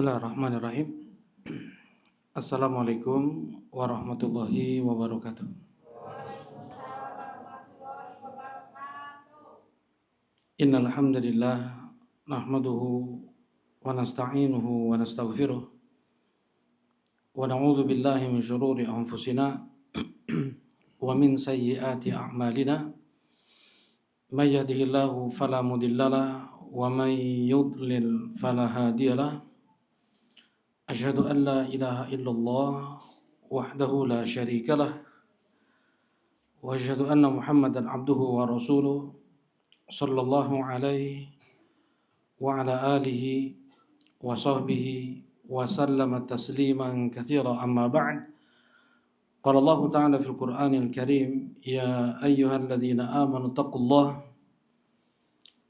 Bismillahirrahmanirrahim. Assalamualaikum warahmatullahi wabarakatuh. Innal hamdalillah nahmaduhu wa nasta'inuhu wa nastaghfiruh wa na'udzu billahi min shururi anfusina wa min sayyiati a'malina. May yahdihillahu fala mudhillalah wa may yudlil fala hadiyalah. Asyhadu an la ilaha illallah wahdahu la syarika lah wa asyhadu anna Muhammadan abduhu wa rasuluh sallallahu alaihi wa ala alihi wa sahbihi wa sallama tasliman katsira amma ba'd. Qala Allah ta'ala fil Qur'anil Karim, ya ayyuhalladzina amanu taqullaha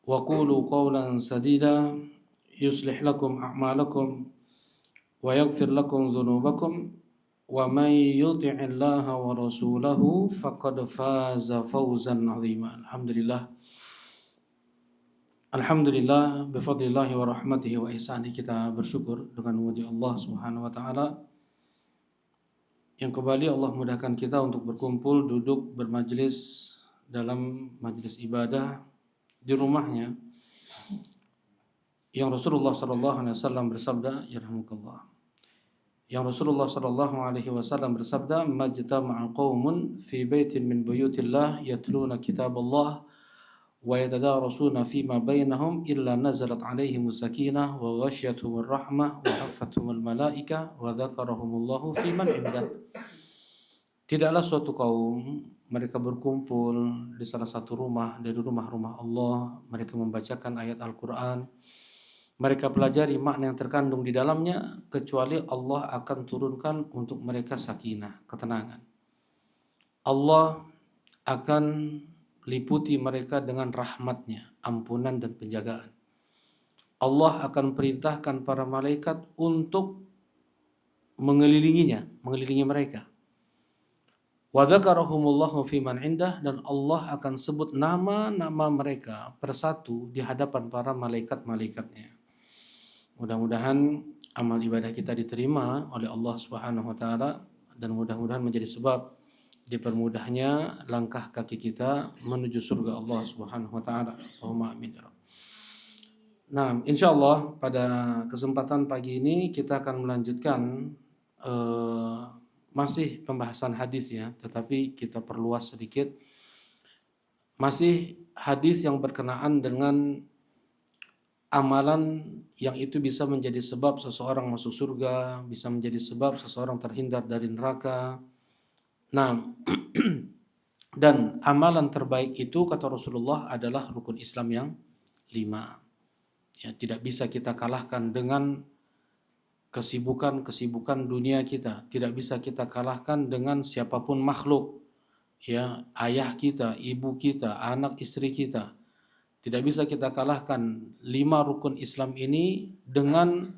wa qulu qawlan sadida yuslih lakum a'malakum wa yaghfir lakum dhunubakum wa may yuti'illaha wa rasulahu faqad faza fawzan 'azima. Alhamdulillah bifadlillahi wa rahmatihi wa ihsanihi, kita bersyukur dengan memuji Allah Subhanahu wa taala yang kembali Allah mudahkan kita untuk berkumpul, duduk, bermajlis dalam majlis ibadah di rumahnya yang Rasulullah sallallahu alaihi wasallam bersabda, yarhamukallah. Yang Rasulullah sallallahu alaihi wasallam bersabda, majtama'a qaumun fi baitin min buyutillah yatluna kitaballah wa yatadarasuna fima bainahum illa nazalat alaihimus sakinah wa ghasyiyatuhumur rahmah wa haffathumul malaika wa dzakarahumullahu fi man indah. Tidaklah suatu kaum mereka berkumpul di salah satu rumah dari rumah-rumah Allah, mereka membacakan ayat Al-Qur'an, mereka pelajari makna yang terkandung di dalamnya, kecuali Allah akan turunkan untuk mereka sakinah, ketenangan. Allah akan liputi mereka dengan rahmatnya, ampunan dan penjagaan. Allah akan perintahkan para malaikat untuk mengelilingi mereka. Wa dzakarahumullahu fi man indah, dan Allah akan sebut nama-nama mereka persatu di hadapan para malaikat-malaikatnya. Mudah-mudahan amal ibadah kita diterima oleh Allah Subhanahu wa taala dan mudah-mudahan menjadi sebab dipermudahnya langkah kaki kita menuju surga Allah Subhanahu wa taala. Allahumma amin ya rabb. Nah, insyaallah pada kesempatan pagi ini kita akan melanjutkan masih pembahasan hadis ya, tetapi kita perluas sedikit. Masih hadis yang berkenaan dengan amalan yang itu bisa menjadi sebab seseorang masuk surga, bisa menjadi sebab seseorang terhindar dari neraka. Nah, dan amalan terbaik itu kata Rasulullah adalah rukun Islam yang 5. Ya, tidak bisa kita kalahkan dengan kesibukan dunia kita, tidak bisa kita kalahkan dengan siapapun makhluk. Ya, ayah kita, ibu kita, anak istri kita. Tidak bisa kita kalahkan 5 rukun Islam ini dengan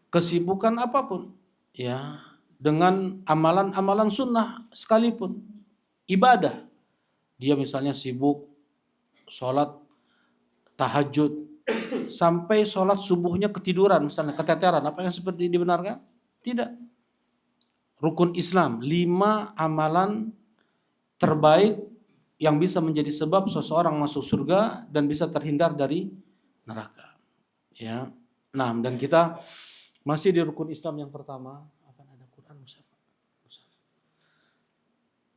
kesibukan apapun, ya, dengan amalan-amalan sunnah sekalipun, ibadah. Dia misalnya sibuk sholat tahajud sampai sholat subuhnya ketiduran, misalnya keteteran, apa yang seperti dibenarkan? Tidak. Rukun Islam, 5 amalan terbaik yang bisa menjadi sebab seseorang masuk surga dan bisa terhindar dari neraka. Ya. Nah, dan kita masih di rukun Islam yang pertama. Apa ada Quran Mushaf?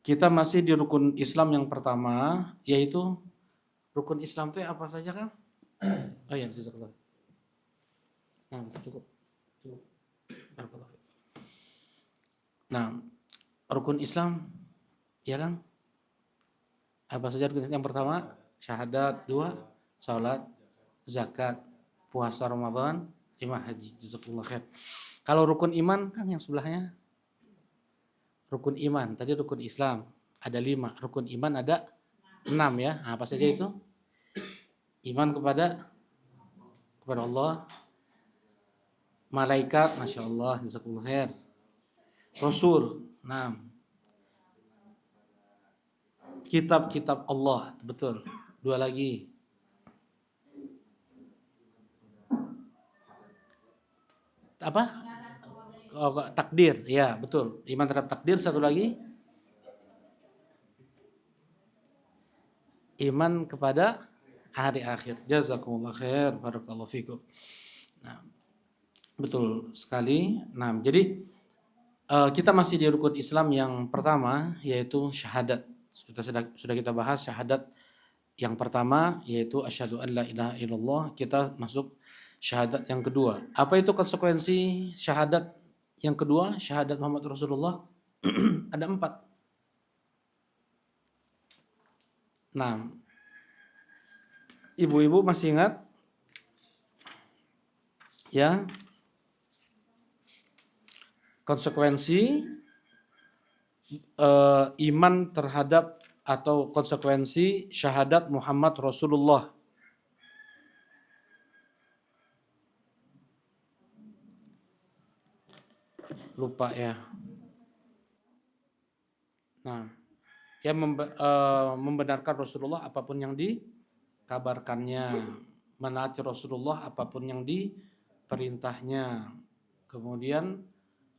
Kita masih di rukun Islam yang pertama, yaitu rukun Islam itu apa saja kan? Oh ya, jazakallah. Nah, cukup. Nah, rukun Islam ya kan? Apa saja rukun Islam? Yang pertama, syahadat. 2, salat, zakat, puasa Ramadan, 5, haji. Jazakallah khair. Kalau rukun iman kan yang sebelahnya. Rukun iman, tadi rukun Islam ada 5, rukun iman ada 6 ya. Apa saja itu? Iman kepada Allah, malaikat, masya Allah, jazakallah khair. Rasul, 6. Kitab-kitab Allah, betul. 2 lagi. Apa? Oh, takdir, ya betul. Iman terhadap takdir. Satu lagi, iman kepada hari akhir. Jazakumullah khair, barakallahu fikum. Nah, betul sekali. Nah, jadi kita masih di rukun Islam yang pertama, yaitu syahadat. Sudah kita bahas syahadat yang pertama, yaitu asyhadu an la ilaha illallah. Kita masuk syahadat yang kedua. Apa itu konsekuensi syahadat yang kedua, syahadat Muhammad Rasulullah? Ada 4. Nah, ibu-ibu masih ingat ya konsekuensi iman terhadap atau konsekuensi syahadat Muhammad Rasulullah? Lupa ya. Nah, yang membenarkan Rasulullah apapun yang dikabarkannya, menaati Rasulullah apapun yang diperintahnya, kemudian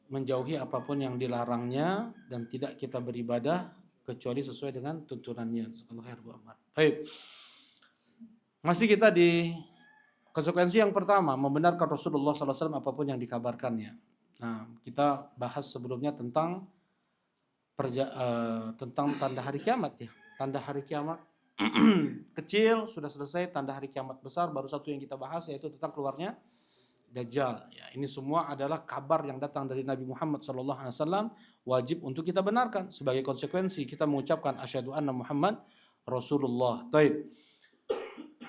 menjauhi apapun yang dilarangnya, dan tidak kita beribadah kecuali sesuai dengan tuntunannya. Baik. Masih kita di konsekuensi yang pertama, membenarkan Rasulullah SAW apapun yang dikabarkannya. Nah, kita bahas sebelumnya tentang tanda hari kiamat ya. Tanda hari kiamat kecil sudah selesai, tanda hari kiamat besar baru satu yang kita bahas, yaitu tentang keluarnya Dajjal. Ya, ini semua adalah kabar yang datang dari Nabi Muhammad SAW, wajib untuk kita benarkan. Sebagai konsekuensi kita mengucapkan asyhadu anna Muhammad Rasulullah. Baik.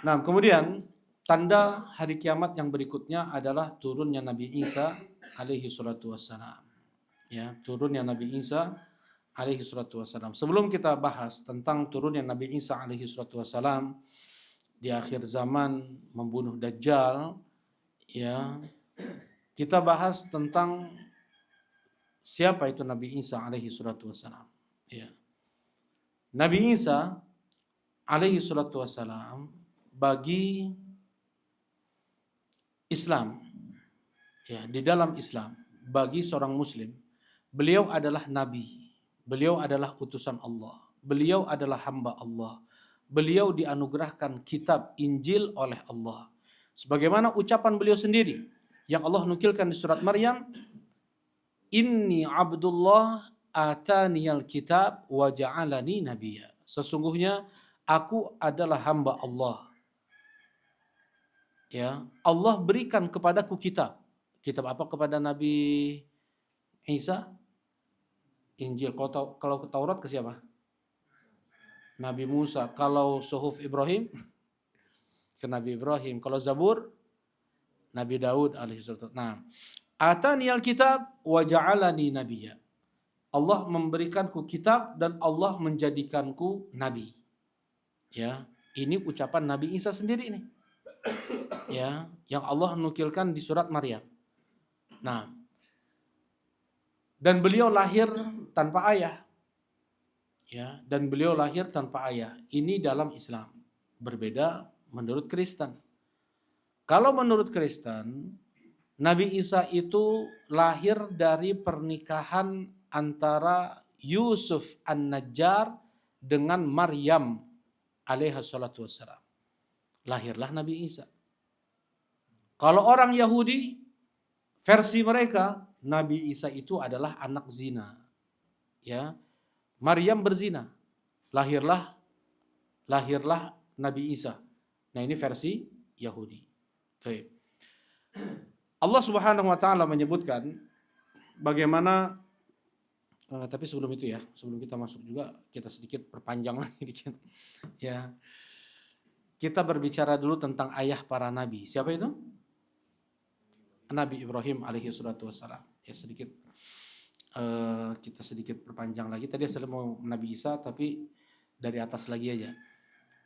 Nah, kemudian tanda hari kiamat yang berikutnya adalah turunnya Nabi Isa alaihi salatu wassalam. Ya, turunnya Nabi Isa alaihi salatu wassalam. Sebelum kita bahas tentang turunnya Nabi Isa alaihi salatu wassalam di akhir zaman membunuh Dajjal, ya, kita bahas tentang siapa itu Nabi Isa alaihi salatu wassalam. Ya. Nabi Isa alaihi salatu wassalam bagi Islam, ya, di dalam Islam, bagi seorang muslim, beliau adalah nabi, beliau adalah utusan Allah, beliau adalah hamba Allah, beliau dianugerahkan kitab Injil oleh Allah. Sebagaimana ucapan beliau sendiri yang Allah nukilkan di surat Maryam, inni abdullah ataniyal kitab wa ja'alani nabiyya. Sesungguhnya aku adalah hamba Allah. Ya, Allah berikan kepadaku kitab. Kitab apa kepada Nabi Isa? Injil. Kalau Taurat ke siapa? Nabi Musa. Kalau Suhuf Ibrahim ke Nabi Ibrahim. Kalau Zabur Nabi Daud alaihissalam. Nah, ataniyal kitab wa ja'alani nabiyya. Allah memberikanku kitab dan Allah menjadikanku nabi. Ya, ini ucapan Nabi Isa sendiri ini. Ya, yang Allah nukilkan di surat Maryam. Nah, dan beliau lahir tanpa ayah. Ya, dan beliau lahir tanpa ayah. Ini dalam Islam. Berbeda menurut Kristen. Kalau menurut Kristen, Nabi Isa itu lahir dari pernikahan antara Yusuf An-Najjar dengan Maryam alaiha salatu wassalam. Lahirlah Nabi Isa. Kalau orang Yahudi, versi mereka, Nabi Isa itu adalah anak zina. Ya, Maryam berzina. Lahirlah Nabi Isa. Nah, ini versi Yahudi. Baik. Allah Subhanahu wa taala menyebutkan bagaimana tapi sebelum itu ya, sebelum kita masuk juga kita sedikit perpanjang lagi dikit. Ya. Kita berbicara dulu tentang ayah para nabi. Siapa itu? Nabi Ibrahim alaihi salatu wassalam. Ya, sedikit kita sedikit perpanjang lagi. Tadi saya mau Nabi Isa tapi dari atas lagi aja.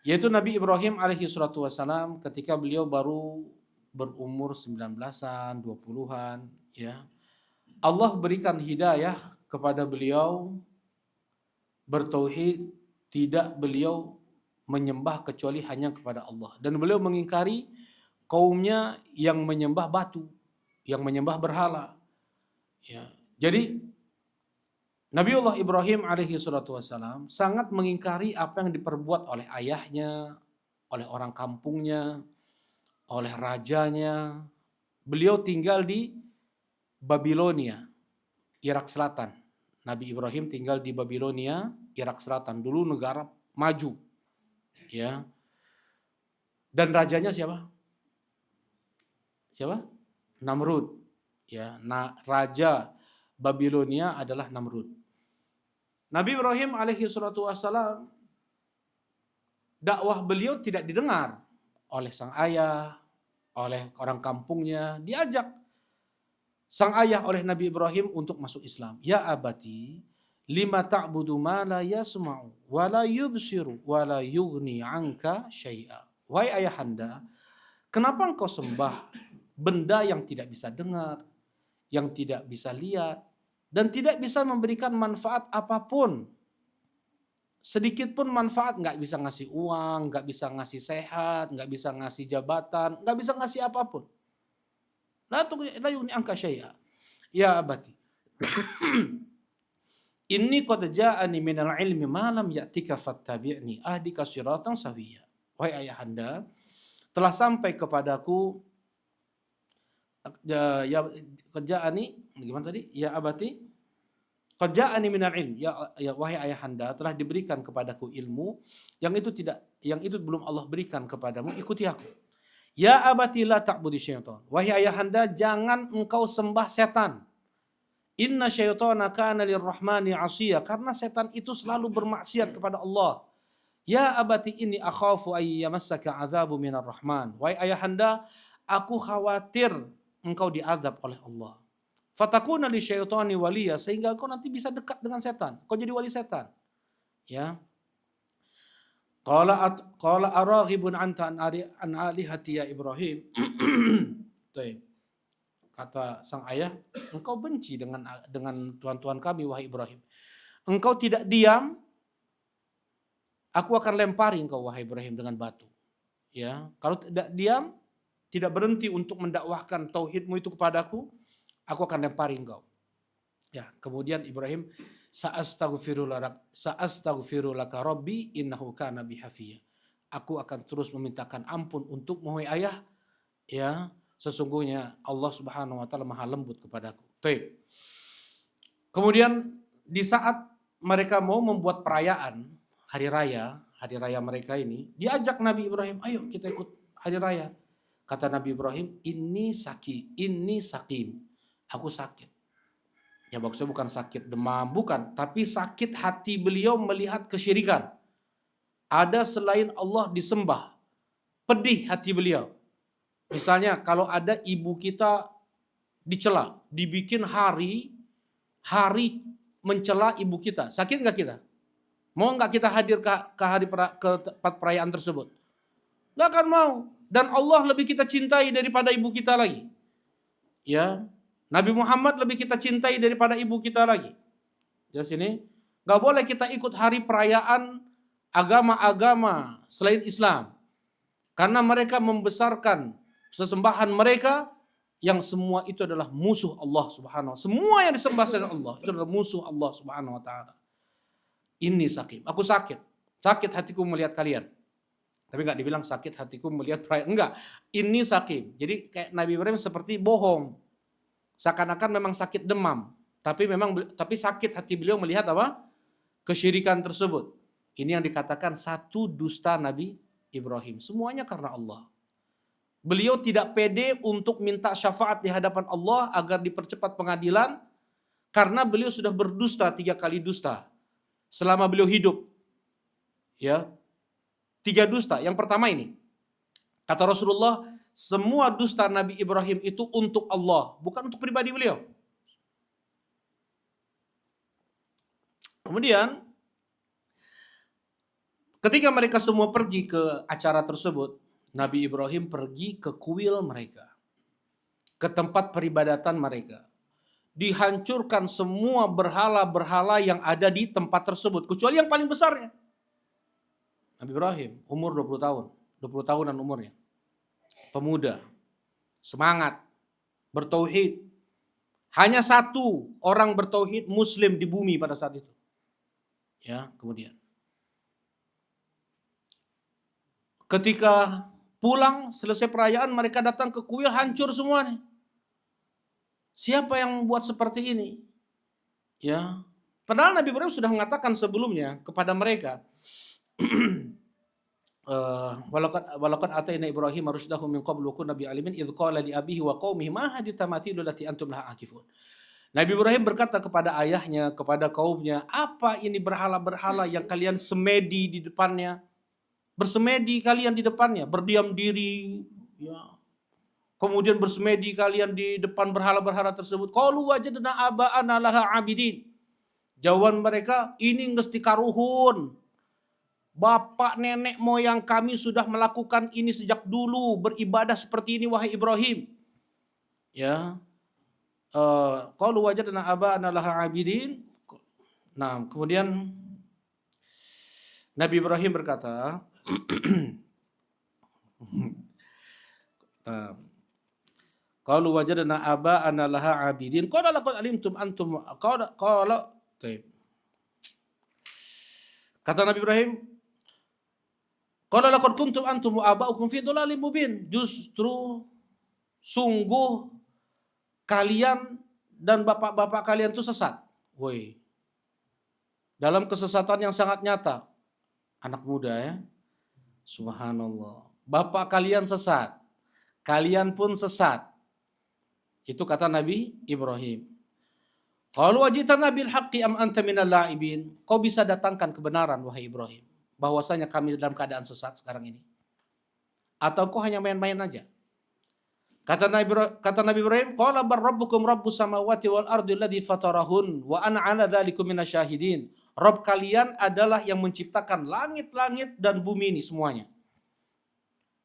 Yaitu Nabi Ibrahim alaihi salatu wassalam ketika beliau baru berumur 19-an, 20-an, ya. Allah berikan hidayah kepada beliau bertauhid, tidak beliau menyembah kecuali hanya kepada Allah, dan beliau mengingkari kaumnya yang menyembah batu. yang menyembah berhala. Ya. Jadi Nabiullah Ibrahim alaihi salatu wassalam sangat mengingkari apa yang diperbuat oleh ayahnya, oleh orang kampungnya, oleh rajanya. Beliau tinggal di Babilonia, Irak Selatan. Nabi Ibrahim tinggal di Babilonia, Irak Selatan. Dulu negara maju. Ya. Dan rajanya siapa? Siapa? Namrud. Ya, raja Babilonia adalah Namrud. Nabi Ibrahim alaihi salatu wassalam, dakwah beliau tidak didengar oleh sang ayah, oleh orang kampungnya. Diajak sang ayah oleh Nabi Ibrahim untuk masuk Islam. Ya abati, lima ta'budu ma la yasma'u wa la yubsiru wa la yughni 'anka syai'a. Wahai ayahanda, kenapa engkau sembah benda yang tidak bisa dengar, yang tidak bisa lihat, dan tidak bisa memberikan manfaat apapun? Sedikit pun manfaat, nggak bisa ngasih uang, nggak bisa ngasih sehat, nggak bisa ngasih jabatan, nggak bisa ngasih apapun. La yughni 'anka syai'a. Ya abati, inni qad ja'ani minal ilmi ma lam ya'tika fattabi'ni ahdika siratan sawiyya. Wahai ayahanda, telah sampai kepadaku ya kerjaani gimana tadi? Ya abati, qad ja'ani minal ilm. Ya wahai ayahanda, telah diberikan kepadaku ilmu yang itu belum Allah berikan kepadamu, ikuti aku. Ya abati la ta'budi syaitan. Wahai ayahanda, jangan engkau sembah setan. Inna syaitana kana lirrahmani 'asiya, karena setan itu selalu bermaksiat kepada Allah. Ya abati inni akhafu ay yamassaka 'adzabu minar rahman. Wahai ayahanda, aku khawatir engkau diazab oleh Allah. Fatakuna lisyaitani waliya, sehingga engkau nanti bisa dekat dengan setan. Kau jadi wali setan. Ya. Qala araghibun anta an alihati ya Ibrahim. Kata sang ayah, engkau benci dengan Tuhan-Tuhan kami, wahai Ibrahim. Engkau tidak diam, aku akan lempari engkau, wahai Ibrahim, dengan batu. Ya, kalau tidak diam, tidak berhenti untuk mendakwahkan tauhidmu itu kepadaku, aku akan lempari engkau. Ya, kemudian Ibrahim, sa'astaghfirulaka rabbi innahu kana bi hafiya. Aku akan terus memintakan ampun untukmu, wahai ayah. Ya, sesungguhnya Allah Subhanahu wa taala Maha lembut kepadaku. Baik. Kemudian di saat mereka mau membuat perayaan hari raya mereka ini, diajak Nabi Ibrahim, "Ayo kita ikut hari raya." Kata Nabi Ibrahim, "Inni sakim. Aku sakit." Ya maksudnya bukan sakit demam, bukan, tapi sakit hati beliau melihat kesyirikan. Ada selain Allah disembah. Pedih hati beliau. Misalnya kalau ada ibu kita dicela, dibikin hari mencela ibu kita, sakit nggak kita? Mau nggak kita hadir ke tempat perayaan tersebut? Nggak akan mau. Dan Allah lebih kita cintai daripada ibu kita lagi. Ya, Nabi Muhammad lebih kita cintai daripada ibu kita lagi. Ya sini, nggak boleh kita ikut hari perayaan agama-agama selain Islam, karena mereka membesarkan sesembahan mereka yang semua itu adalah musuh Allah Subhanahu wa taala. Semua yang disembah selain Allah itu adalah musuh Allah Subhanahu wa taala. Ini sakim, aku sakit. Sakit hatiku melihat kalian. Tapi enggak dibilang sakit hatiku melihat perayaan. Enggak, ini sakim. Jadi kayak Nabi Ibrahim seperti bohong. Seakan-akan memang sakit demam, tapi sakit hati beliau melihat apa? Kesyirikan tersebut. Ini yang dikatakan satu dusta Nabi Ibrahim. Semuanya karena Allah. Beliau tidak pede untuk minta syafaat di hadapan Allah agar dipercepat pengadilan, karena beliau sudah berdusta 3 kali dusta selama beliau hidup. Ya, 3 dusta. Yang pertama ini, kata Rasulullah, semua dusta Nabi Ibrahim itu untuk Allah, bukan untuk pribadi beliau. Kemudian, ketika mereka semua pergi ke acara tersebut, Nabi Ibrahim pergi ke kuil mereka, ke tempat peribadatan mereka. Dihancurkan semua berhala-berhala yang ada di tempat tersebut, kecuali yang paling besarnya. Nabi Ibrahim umur 20 tahunan umurnya. Pemuda, semangat, bertauhid. Hanya satu orang bertauhid muslim di bumi pada saat itu. Ya, kemudian ketika pulang selesai perayaan mereka datang ke kuil, hancur semuanya. Siapa yang buat seperti ini? Ya, padahal Nabi Ibrahim sudah mengatakan sebelumnya kepada mereka, walaqad atayna Ibrahim rusydahu min qablu wa kunna bi alimin idz qala li abihi wa qaumihi ma hadhihi tamatilu allati antum laha akifun. Nabi Ibrahim berkata kepada ayahnya, kepada kaumnya, apa ini berhala-berhala yang kalian semedi di depannya? Bersemedi kalian di depannya, berdiam diri, ya. Kemudian bersemedi kalian di depan berhala-berhala tersebut. Qalu wajadna aba'ana laha abidin. Jawaban mereka, ini ngesti karuhun. Bapak nenek moyang kami sudah melakukan ini sejak dulu, beribadah seperti ini wahai Ibrahim. Ya. Qalu wajadna aba'ana laha abidin. Nah, kemudian Nabi Ibrahim berkata, qalu wajadna aba'ana laha abidin. Qala laqad alimtum antum qala kata Nabi Ibrahim, qala laqad kuntum antum wa aba'ukum fi dhalalin mubin. Justru sungguh kalian dan bapak-bapak kalian itu sesat. Woi. Dalam kesesatan yang sangat nyata. Anak muda ya. Subhanallah. Bapak kalian sesat. Kalian pun sesat. Itu kata Nabi Ibrahim. Qalu wajitana bil haqqi am anta minal la'ibin. Kau bisa datangkan kebenaran wahai Ibrahim. Bahwasanya kami dalam keadaan sesat sekarang ini. Atau kau hanya main-main aja. Kata Nabi Ibrahim, qala bar rabbukum rabbus samawati wal ardi alladzi fatarahun wa ana 'ala dzalikum minasyahidin. Rabb kalian adalah yang menciptakan langit-langit dan bumi ini semuanya.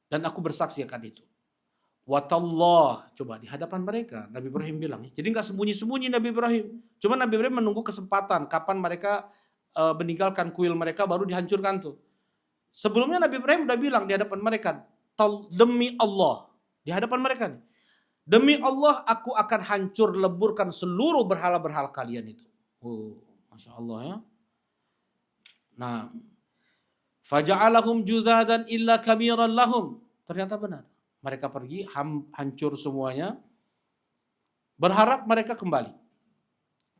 Dan aku bersaksi akan itu. Watallah, coba di hadapan mereka Nabi Ibrahim bilang. Jadi enggak sembunyi-sembunyi Nabi Ibrahim. Cuma Nabi Ibrahim menunggu kesempatan kapan mereka meninggalkan kuil mereka baru dihancurkan tuh. Sebelumnya Nabi Ibrahim udah bilang di hadapan mereka, demi Allah. Di hadapan mereka nih. Demi Allah aku akan hancur leburkan seluruh berhala-berhala kalian itu. Oh, Masya Allah ya. Nah, faja'alahum judhadan illa kabiran lahum. Ternyata benar. Mereka pergi, hancur semuanya. Berharap mereka kembali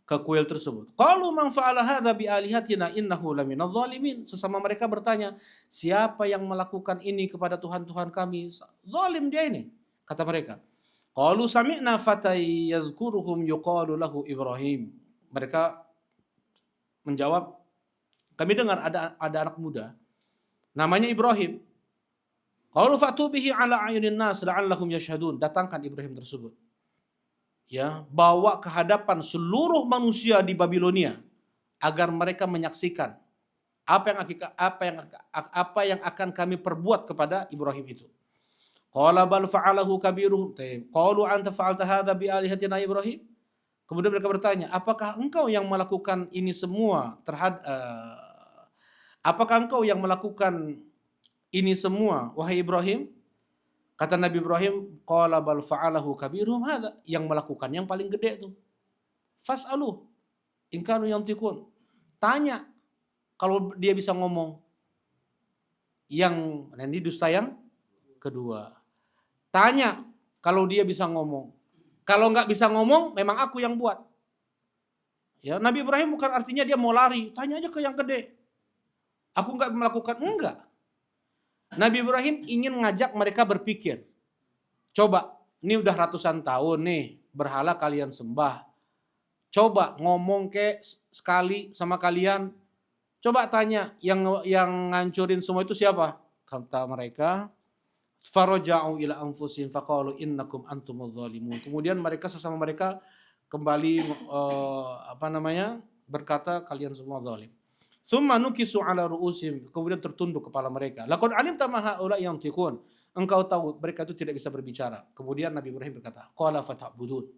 ke kuil tersebut. Qalu man fa'ala hadza bi alihatina innahu laminadh dhalimin. Sesama mereka bertanya, siapa yang melakukan ini kepada Tuhan-Tuhan kami? Zalim dia ini, kata mereka. Qalu sami'na fatay yadhkuruhum yuqalu lahu Ibrahim. Mereka menjawab, kami dengar ada anak muda namanya Ibrahim. Qalu fa'tu bihi ala ayunin nas la'allahum yashhadun. Datangkan Ibrahim tersebut. Ya, bawa ke hadapan seluruh manusia di Babilonia agar mereka menyaksikan apa yang akan kami perbuat kepada Ibrahim itu. Qala bal fa'alahu kabiruhum. Qalu anta fa'alta hadza bi alihatina Ibrahim? Kemudian mereka bertanya, apakah engkau yang melakukan ini semua apakah engkau yang melakukan ini semua wahai Ibrahim? Kata Nabi Ibrahim, qala bal fa'alahu kabiruhum hadza, yang melakukan yang paling gede itu. Fas'alu in kanu yantiqun. Tanya kalau dia bisa ngomong. Yang ini dusta yang kedua. Tanya kalau dia bisa ngomong. Kalau enggak bisa ngomong, memang aku yang buat. Ya, Nabi Ibrahim bukan artinya dia mau lari, tanya aja ke yang gede. Aku enggak melakukan, enggak. Nabi Ibrahim ingin ngajak mereka berpikir. Coba, ini udah ratusan tahun nih berhala kalian sembah. Coba ngomong sekali sama kalian. Coba tanya yang ngancurin semua itu siapa? Kata mereka, faraja'u ila anfusihim faqalu innakum antumudz zalimun. Kemudian mereka sesama mereka kembali berkata kalian semua zalim. Tsumma nukisu ala ru'usihim, kemudian tertunduk kepala mereka. Laqad alimta ma haula yantiqun. Engkau tahu mereka itu tidak bisa berbicara. Kemudian Nabi Ibrahim berkata, qala fata'budun.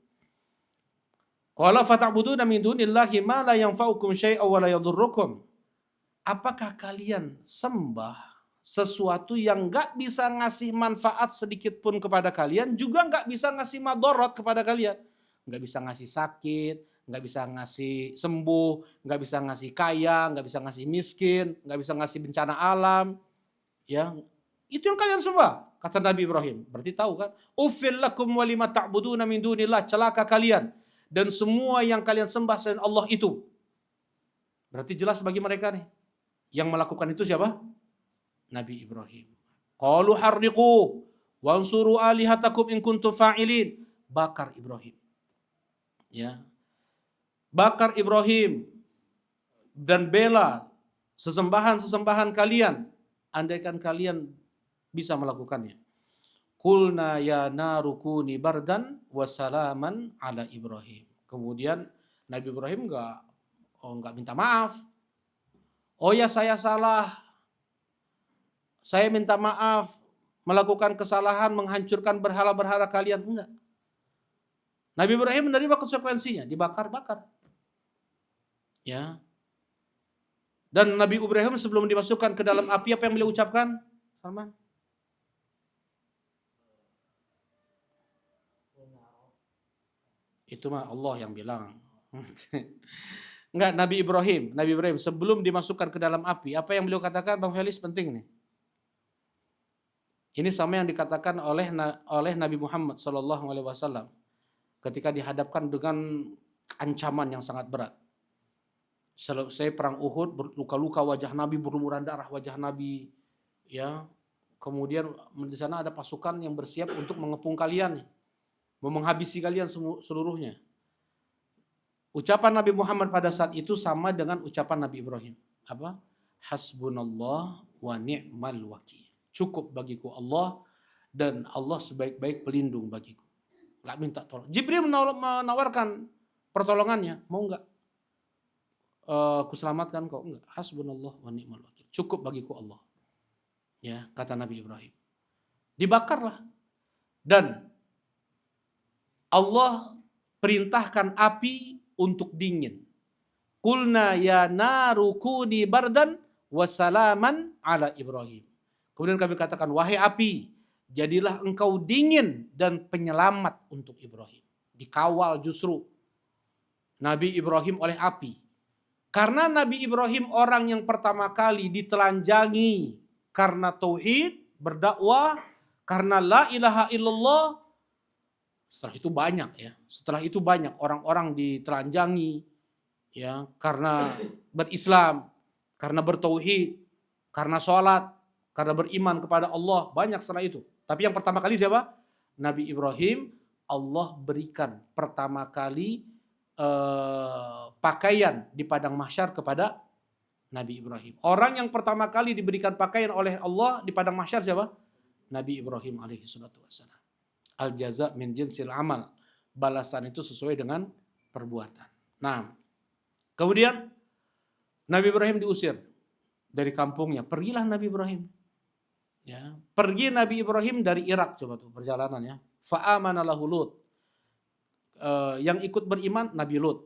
Qala fata'budun min dunillahi ma la yanfa'ukum syai'an wa la yadhurrukum. Apakah kalian sembah sesuatu yang nggak bisa ngasih manfaat sedikit pun kepada kalian, juga nggak bisa ngasih madorot kepada kalian. Nggak bisa ngasih sakit, nggak bisa ngasih sembuh, nggak bisa ngasih kaya, nggak bisa ngasih miskin, nggak bisa ngasih bencana alam. Ya, itu yang kalian sembah, kata Nabi Ibrahim. Berarti tahu kan? Uffil lakum wa lima ta'buduna min dunillah, celaka kalian dan semua yang kalian sembah selain Allah itu. Berarti jelas bagi mereka nih. Yang melakukan itu siapa? Nabi Ibrahim. Qalu harriqu wansuru alihatakum in kuntum fa'ilin. Bakar Ibrahim. Ya. Bakar Ibrahim dan bela sesembahan-sesembahan kalian andaikan kalian bisa melakukannya. Qulna ya narukuni bardan wa salaman ala Ibrahim. Kemudian Nabi Ibrahim enggak minta maaf. Oh ya saya salah. Saya minta maaf melakukan kesalahan menghancurkan berhala-berhala kalian, enggak. Nabi Ibrahim menerima konsekuensinya, dibakar-bakar. Ya. Dan Nabi Ibrahim sebelum dimasukkan ke dalam api apa yang beliau ucapkan? Salman. Itu mah Allah yang bilang. Enggak, Nabi Ibrahim sebelum dimasukkan ke dalam api, apa yang beliau katakan, Bang Felis, penting nih. Ini sama yang dikatakan oleh Nabi Muhammad SAW ketika dihadapkan dengan ancaman yang sangat berat. Selesai perang Uhud, luka-luka wajah Nabi, berlumuran darah wajah Nabi, ya. Kemudian di sana ada pasukan yang bersiap untuk mengepung kalian, mau menghabisi kalian seluruhnya. Ucapan Nabi Muhammad pada saat itu sama dengan ucapan Nabi Ibrahim. Apa? Hasbunallah wa ni'mal wakil. Cukup bagiku Allah dan Allah sebaik-baik pelindung bagiku. Enggak minta tolong. Jibril menawarkan pertolongannya, mau enggak? Kuselamatkan kau? Enggak. Hasbunallah wa ni'mal wakil. Cukup bagiku Allah. Ya, kata Nabi Ibrahim. Dibakarlah. Dan Allah perintahkan api untuk dingin. Qulna ya naru kuni bardan wa salaman ala Ibrahim. Kemudian kami katakan, wahai api, jadilah engkau dingin dan penyelamat untuk Ibrahim. Dikawal justru Nabi Ibrahim oleh api. Karena Nabi Ibrahim orang yang pertama kali ditelanjangi karena tauhid, berdakwah, karena la ilaha illallah. Setelah itu banyak orang-orang ditelanjangi ya karena berislam, karena bertauhid, karena sholat, karena beriman kepada Allah, banyak setelah itu. Tapi yang pertama kali siapa? Nabi Ibrahim. Allah berikan pertama kali pakaian di padang mahsyar kepada Nabi Ibrahim. Orang yang pertama kali diberikan pakaian oleh Allah di padang mahsyar siapa? Nabi Ibrahim alaihi salatu wassalam. Al jaza min jinsil amal. Balasan itu sesuai dengan perbuatan. Nah, kemudian Nabi Ibrahim diusir dari kampungnya. Pergilah Nabi Ibrahim. Ya, pergi Nabi Ibrahim dari Irak, coba tuh perjalanannya. Fa'amana lahu Lut. Yang ikut beriman Nabi Lut,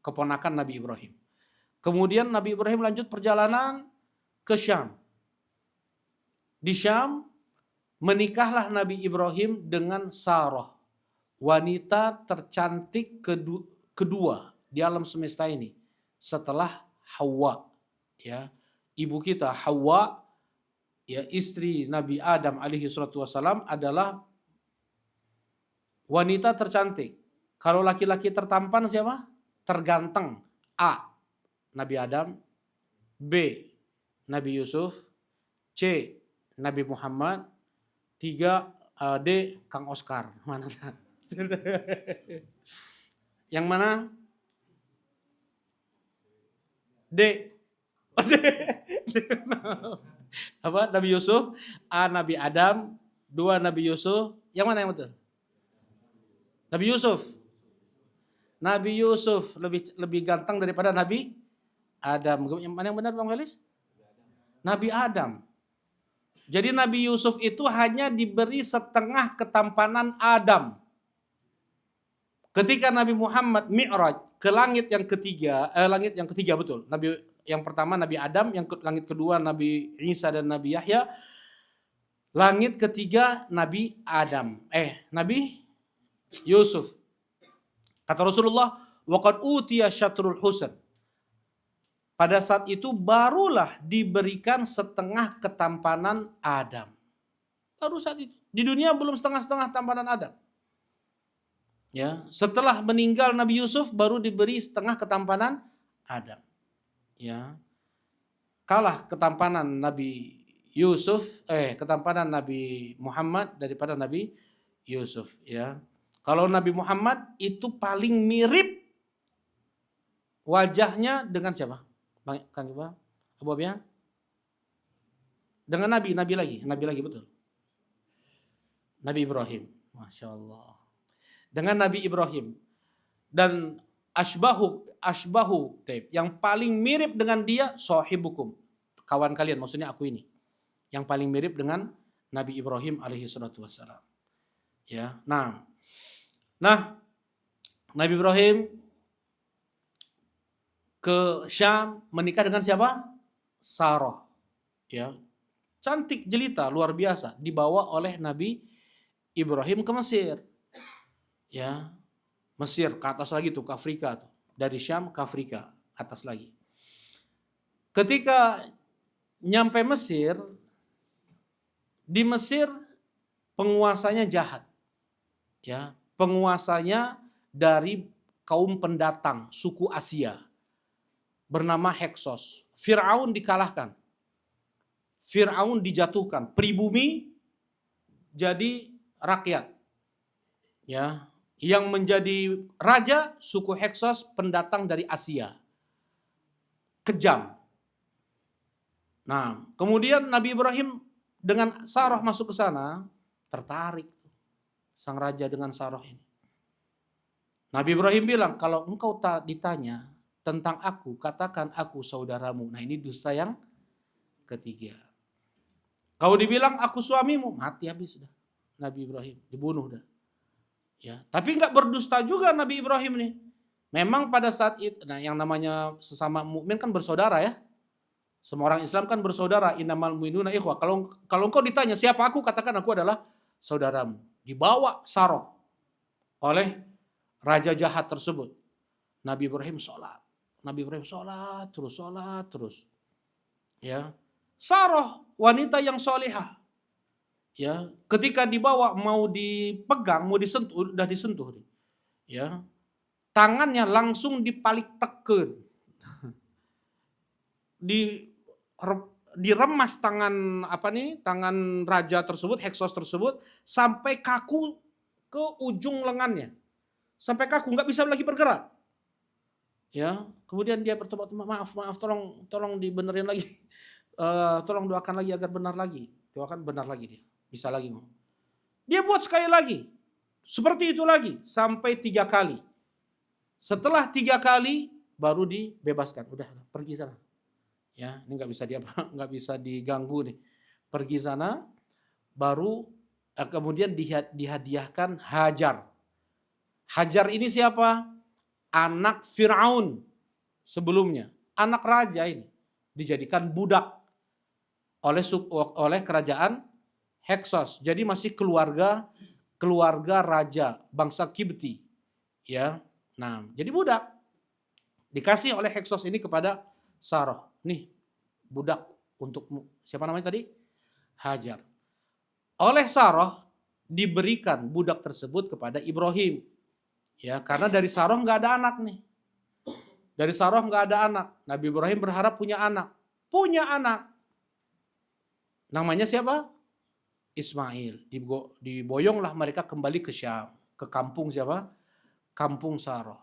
keponakan Nabi Ibrahim. Kemudian Nabi Ibrahim lanjut perjalanan ke Syam. Di Syam menikahlah Nabi Ibrahim dengan Sarah, wanita tercantik kedua di alam semesta ini setelah Hawa. Ya, ibu kita Hawa, ya, istri Nabi Adam alaihi salatu wassalam adalah wanita tercantik. Kalau laki-laki tertampan siapa? Terganteng. A. Nabi Adam. B. Nabi Yusuf. C. Nabi Muhammad. 3. D. Kang Oscar. Mana? Yang mana? D. Apa? Nabi Yusuf. A. Nabi Adam. 2. Nabi Yusuf. Yang mana yang betul? Nabi Yusuf. Nabi Yusuf lebih ganteng daripada Nabi Adam. Yang mana yang benar Bang Felis? Nabi Adam. Jadi Nabi Yusuf itu hanya diberi setengah ketampanan Adam. Ketika Nabi Muhammad Mi'raj ke langit yang ketiga betul. Yang pertama Nabi Adam, langit kedua Nabi Isa dan Nabi Yahya, langit ketiga Nabi Nabi Yusuf. Kata Rasulullah, waqad utiya syatrul husn. Pada saat itu barulah diberikan setengah ketampanan Adam. Baru saat itu. Di dunia belum setengah-setengah tampanan Adam. Ya, setelah meninggal Nabi Yusuf baru diberi setengah ketampanan Adam. Ya. Kalah ketampanan Nabi Yusuf, ketampanan Nabi Muhammad daripada Nabi Yusuf, ya. Kalau Nabi Muhammad itu paling mirip wajahnya dengan siapa? Kang Iqbal? Abu Abiyah? Dengan Nabi lagi betul. Nabi Ibrahim, Masya Allah. Dengan Nabi Ibrahim. Dan asbahu taib. Yang paling mirip dengan dia, sahibukum. Kawan kalian, maksudnya aku ini. Yang paling mirip dengan Nabi Ibrahim alaihi salatu wassalam. Ya, nah, Nabi Ibrahim ke Syam menikah dengan siapa? Sarah. Ya, cantik jelita luar biasa, dibawa oleh Nabi Ibrahim ke Mesir. Ya, Mesir ke atas lagi tuh, ke Afrika tuh. Dari Syam ke Afrika, atas lagi. Ketika nyampe Mesir, di Mesir penguasanya jahat. Ya, penguasanya dari kaum pendatang suku Asia bernama Heksos. Fir'aun dikalahkan. Fir'aun dijatuhkan, pribumi jadi rakyat. Ya, yang menjadi raja suku Heksos pendatang dari Asia. Kejam. Nah, kemudian Nabi Ibrahim dengan Sarah masuk ke sana, tertarik sang raja dengan Sarah ini. Nabi Ibrahim bilang, kalau engkau tak ditanya tentang aku, katakan aku saudaramu. Nah, ini dusta yang ketiga. Kau dibilang aku suamimu, mati habis sudah. Nabi Ibrahim dibunuh dah. Ya, tapi enggak berdusta juga Nabi Ibrahim nih. Memang pada saat itu, nah yang namanya sesama mukmin kan bersaudara ya. Semua orang Islam kan bersaudara, innamal mu'minuna ikhwah. Kalau engkau ditanya siapa aku, katakan aku adalah saudaramu. Dibawa Sarah oleh raja jahat tersebut. Nabi Ibrahim sholat. Nabi Ibrahim sholat terus. Ya, Sarah wanita yang solehah. Ya, ketika dibawa mau dipegang, mau disentuh, udah disentuh. Ya, tangannya langsung dipalik teken. Diremas tangan tangan raja tersebut, Heksos tersebut sampai kaku ke ujung lengannya. Sampai kaku, nggak bisa lagi bergerak. Ya, kemudian dia bertobat, maaf, tolong dibenerin lagi. Tolong doakan lagi agar benar lagi. Doakan benar lagi dia. Bisa lagi ngomong. Dia buat sekali lagi. Seperti itu lagi. Sampai 3 kali. Setelah 3 kali baru dibebaskan. Udah, pergi sana. Ya, ini nggak bisa diganggu nih. Pergi sana. Baru kemudian dihadiahkan Hajar. Hajar ini siapa? Anak Fir'aun sebelumnya. Anak raja ini. Dijadikan budak oleh kerajaan Heksos. Jadi masih keluarga raja bangsa Kibti. Ya. Nah, jadi budak. Dikasih oleh Heksos ini kepada Sarah. Nih, budak untukmu. Siapa namanya tadi? Hajar. Oleh Sarah diberikan budak tersebut kepada Ibrahim. Ya, karena dari Sarah nggak ada anak nih. Dari Sarah nggak ada anak. Nabi Ibrahim berharap punya anak. Punya anak. Namanya siapa? Ismail. Diboyonglah mereka kembali ke Syam. Ke kampung siapa? Kampung Sarah.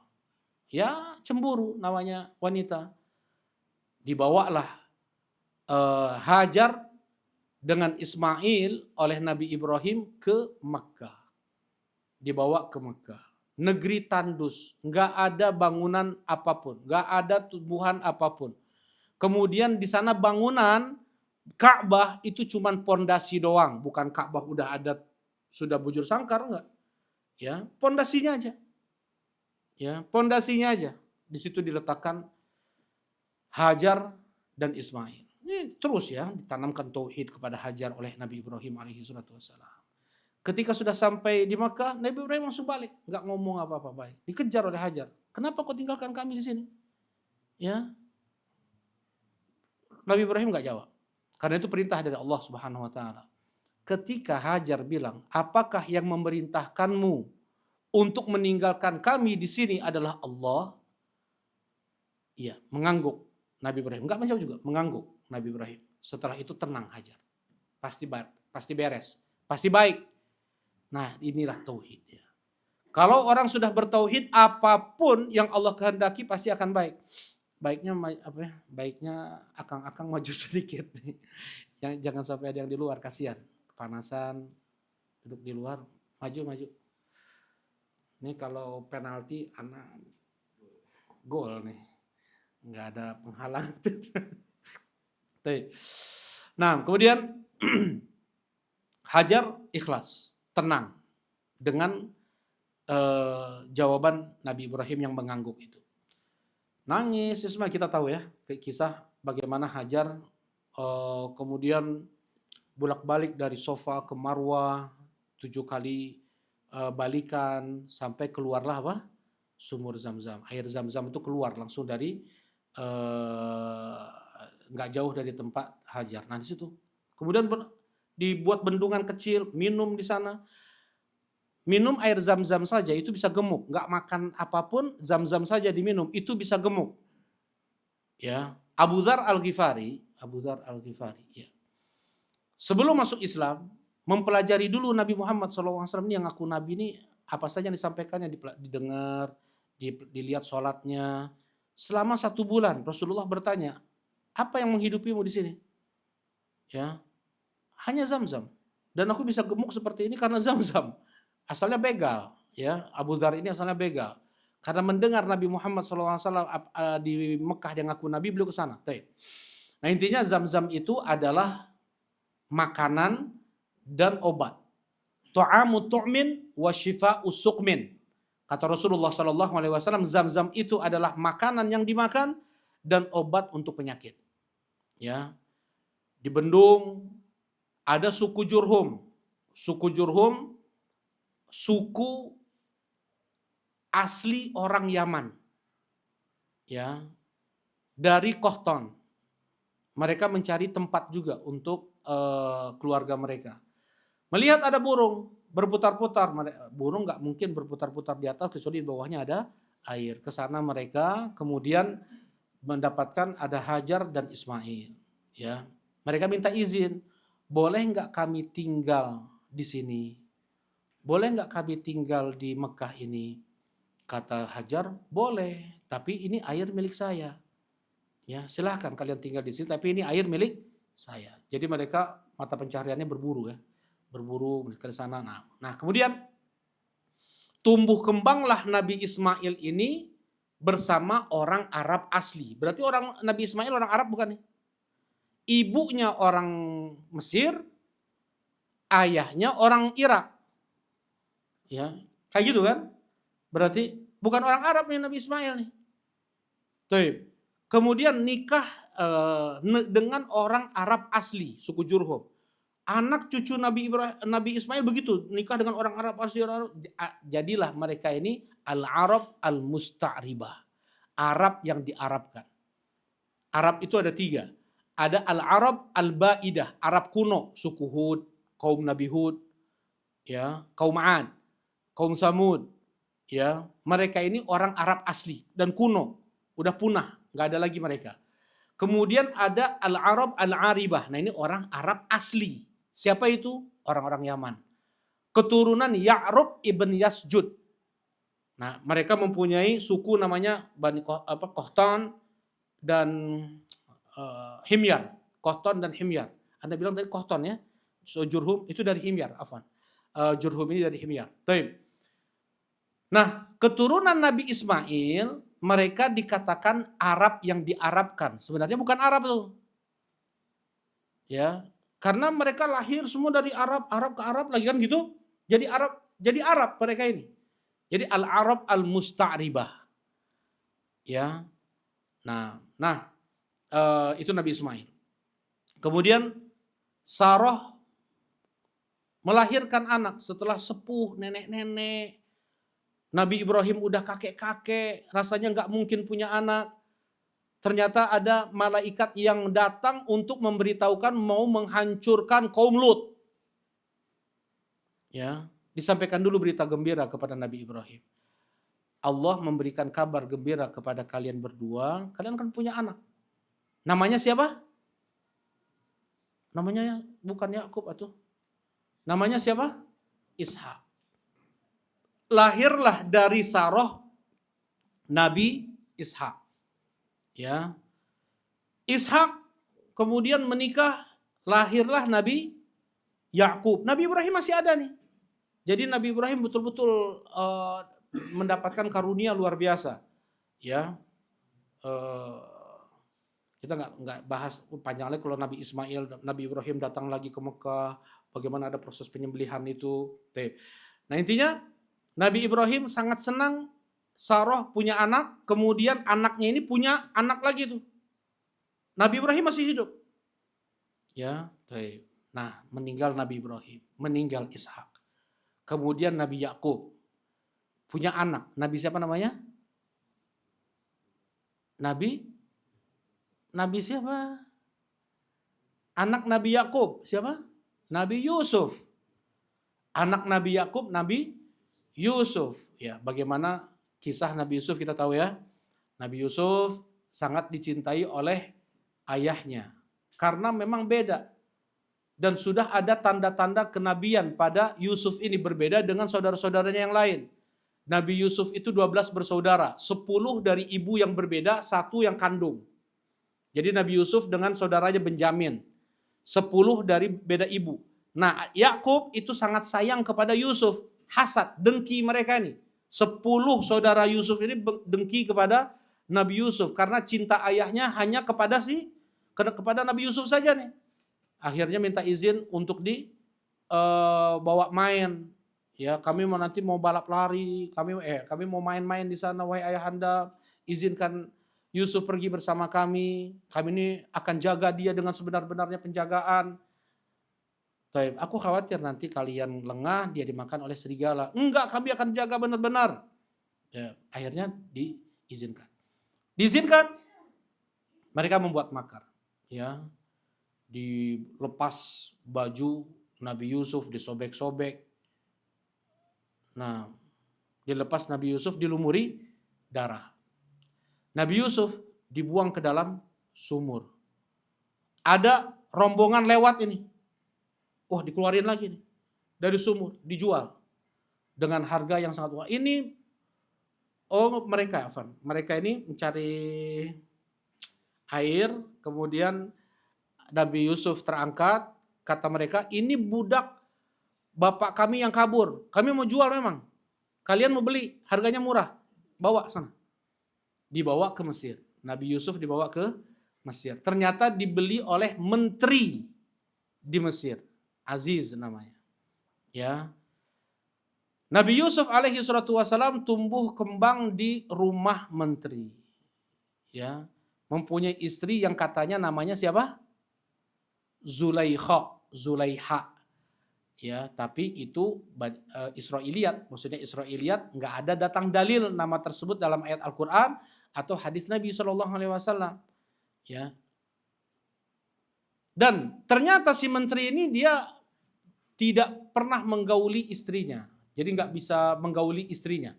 Ya, cemburu namanya wanita. Dibawalah Hajar dengan Ismail oleh Nabi Ibrahim ke Makkah. Dibawa ke Makkah. Negeri tandus, nggak ada bangunan apapun, nggak ada tumbuhan apapun. Kemudian di sana bangunan Ka'bah itu cuman pondasi doang, bukan Ka'bah sudah bujur sangkar, enggak. Ya, pondasinya aja. Ya, pondasinya aja. Di situ diletakkan Hajar dan Ismail. Ini terus ya ditanamkan tauhid kepada Hajar oleh Nabi Ibrahim alaihi salatu wassalam. Ketika sudah sampai di Makkah, Nabi Ibrahim langsung balik, nggak ngomong apa-apa, baik. Dikejar oleh Hajar. Kenapa kau tinggalkan kami di sini? Ya, Nabi Ibrahim nggak jawab. Karena itu perintah dari Allah Subhanahu wa taala. Ketika Hajar bilang, "Apakah yang memerintahkanmu untuk meninggalkan kami di sini adalah Allah?" Iya, mengangguk Nabi Ibrahim. Nggak menjawab juga, mengangguk Nabi Ibrahim. Setelah itu tenang Hajar. Pasti beres, pasti baik. Nah, inilah tauhid ya. Kalau orang sudah bertauhid, apapun yang Allah kehendaki pasti akan baik. Baiknya apa ya? Baiknya akang-akang maju sedikit nih. Jangan sampai ada yang di luar, kasihan. Kepanasan, duduk di luar, maju. Ini kalau penalti anak gol nih. Nggak ada penghalang. Nah, kemudian Hajar ikhlas, tenang dengan jawaban Nabi Ibrahim yang mengangguk itu. Nangis, semua kita tahu ya kisah bagaimana Hajar kemudian bolak-balik dari Sofa ke Marwah 7 kali balikan sampai keluarlah apa? Sumur Zam-Zam. Air Zam-Zam itu keluar langsung dari nggak jauh dari tempat Hajar. Nah di situ kemudian dibuat bendungan kecil, minum di sana. Minum air Zam-Zam saja itu bisa gemuk, nggak makan apapun, Zam-Zam saja diminum itu bisa gemuk. Ya, Abu Dzar Al-Ghifari, ya. Sebelum masuk Islam, mempelajari dulu Nabi Muhammad SAW ini yang ngaku Nabi ini apa saja yang disampaikannya didengar, dilihat sholatnya. Selama 1 bulan Rasulullah bertanya, apa yang menghidupimu di sini? Ya, hanya Zam-Zam. Dan aku bisa gemuk seperti ini karena Zam-Zam. Asalnya begal, ya. Abu Dzar ini asalnya begal. Karena mendengar Nabi Muhammad SAW di Mekah yang ngaku Nabi, beliau ke sana. Nah intinya Zam-Zam itu adalah makanan dan obat. Ta'amu tu'min wa shifa'u suqmin. Kata Rasulullah SAW, Zam-Zam itu adalah makanan yang dimakan dan obat untuk penyakit. Ya, di Bendung ada suku Jurhum. Suku Jurhum suku asli orang Yaman, ya, dari Kohton. Mereka mencari tempat juga untuk keluarga mereka. Melihat ada burung berputar-putar, burung nggak mungkin berputar-putar di atas kecuali di bawahnya ada air. Ke sana mereka kemudian mendapatkan ada Hajar dan Ismail. Ya, mereka minta izin, boleh nggak kami tinggal di sini? Boleh nggak kami tinggal di Mekah ini? Kata Hajar, boleh, tapi ini air milik saya. Ya, silahkan kalian tinggal di sini, tapi ini air milik saya. Jadi mereka mata pencahariannya berburu ya, berburu ke sana. Nah, kemudian tumbuh kembanglah Nabi Ismail ini bersama orang Arab asli. Berarti Nabi Ismail orang Arab bukan nih? Ibunya orang Mesir, ayahnya orang Irak. Ya, kayak gitu kan? Berarti bukan orang Arab nih Nabi Ismail nih. Tuh. Kemudian nikah dengan orang Arab asli, suku Jurhum. Anak cucu Nabi Ismail begitu, nikah dengan orang Arab asli. Jadilah mereka ini Al-Arab Al-Musta'ribah. Arab yang diarabkan. Arab itu ada 3. Ada Al-Arab Al-Ba'idah, Arab kuno, suku Hud, kaum Nabi Hud, ya, kaum Ad, kaum Samud. Ya, mereka ini orang Arab asli dan kuno, udah punah, nggak ada lagi mereka. Kemudian ada Al-Arab Al-Aribah. Nah ini orang Arab asli. Siapa itu? Orang-orang Yaman. Keturunan Ya'rub ibn Yasjud. Nah mereka mempunyai suku namanya Bani Kohton dan Himyar. Kohton dan Himyar. Anda bilang tadi Kohton ya. So, Jurhum itu dari Himyar. Jurhum ini dari Himyar. Nah, keturunan Nabi Ismail, mereka dikatakan Arab yang diarabkan. Sebenarnya bukan Arab tuh. Ya, karena mereka lahir semua dari Arab ke Arab lagi kan gitu. Jadi Arab mereka ini. Jadi Al-Arab Al-Musta'ribah. Ya. Nah, Itu Nabi Ismail. Kemudian Sarah melahirkan anak setelah sepuh, nenek-nenek. Nabi Ibrahim udah kakek-kakek, rasanya nggak mungkin punya anak. Ternyata ada malaikat yang datang untuk memberitahukan mau menghancurkan kaum Lut. Ya, disampaikan dulu berita gembira kepada Nabi Ibrahim. Allah memberikan kabar gembira kepada kalian berdua, kalian akan punya anak. Namanya siapa? Namanya bukan Yakub atau namanya siapa? Ishak. Lahirlah dari Sarah Nabi Ishak. Ya. Ishak kemudian menikah, lahirlah Nabi Yakub. Nabi Ibrahim masih ada nih. Jadi Nabi Ibrahim betul-betul mendapatkan karunia luar biasa. Ya. Kita nggak bahas panjang lagi kalau Nabi Ismail, Nabi Ibrahim datang lagi ke Mekah, bagaimana ada proses penyembelihan itu. Nah intinya Nabi Ibrahim sangat senang Sarah punya anak, kemudian anaknya ini punya anak lagi tuh. Nabi Ibrahim masih hidup. Ya, nah meninggal Nabi Ibrahim, meninggal Ishak. Kemudian Nabi Yakub punya anak. Nabi siapa namanya? Nabi siapa? Anak Nabi Yakub siapa? Nabi Yusuf. Anak Nabi Yakub Nabi Yusuf. Ya, bagaimana kisah Nabi Yusuf kita tahu ya. Nabi Yusuf sangat dicintai oleh ayahnya karena memang beda. Dan sudah ada tanda-tanda kenabian pada Yusuf ini, berbeda dengan saudara-saudaranya yang lain. Nabi Yusuf itu 12 bersaudara, 10 dari ibu yang berbeda, 1 yang kandung. Jadi Nabi Yusuf dengan saudaranya Benyamin, 10 dari beda ibu. Nah, Yakub itu sangat sayang kepada Yusuf, hasad, dengki mereka ini. 10 saudara Yusuf ini dengki kepada Nabi Yusuf karena cinta ayahnya hanya kepada Nabi Yusuf saja nih. Akhirnya minta izin untuk bawa main. Ya, kami nanti mau balap lari, kami mau main-main di sana wahai ayahanda, izinkan Yusuf pergi bersama kami ini akan jaga dia dengan sebenar-benarnya penjagaan. Aku khawatir nanti kalian lengah, dia dimakan oleh serigala. Enggak, kami akan jaga benar-benar. Ya, akhirnya diizinkan. Mereka membuat makar. Ya, dilepas baju Nabi Yusuf, disobek-sobek. Nah, dilepas Nabi Yusuf, dilumuri darah. Nabi Yusuf dibuang ke dalam sumur. Ada rombongan lewat ini. Wah, dikeluarin lagi nih dari sumur, dijual dengan harga yang sangat mahal. Ini mereka ini mencari air, kemudian Nabi Yusuf terangkat, kata mereka, ini budak bapak kami yang kabur. Kami mau jual memang. Kalian mau beli, harganya murah. Bawa sana. Dibawa ke Mesir. Nabi Yusuf dibawa ke Mesir. Ternyata dibeli oleh menteri di Mesir. Aziz namanya. Ya. Nabi Yusuf alaihi salatu wasalam tumbuh kembang di rumah menteri. Ya. Mempunyai istri yang katanya namanya siapa? Zulaiha. Ya, tapi itu Israiliyat. Maksudnya Israiliyat nggak ada datang dalil nama tersebut dalam ayat Al-Qur'an atau hadis Nabi SAW. Ya. Dan ternyata si menteri ini dia tidak pernah menggauli istrinya. Jadi nggak bisa menggauli istrinya.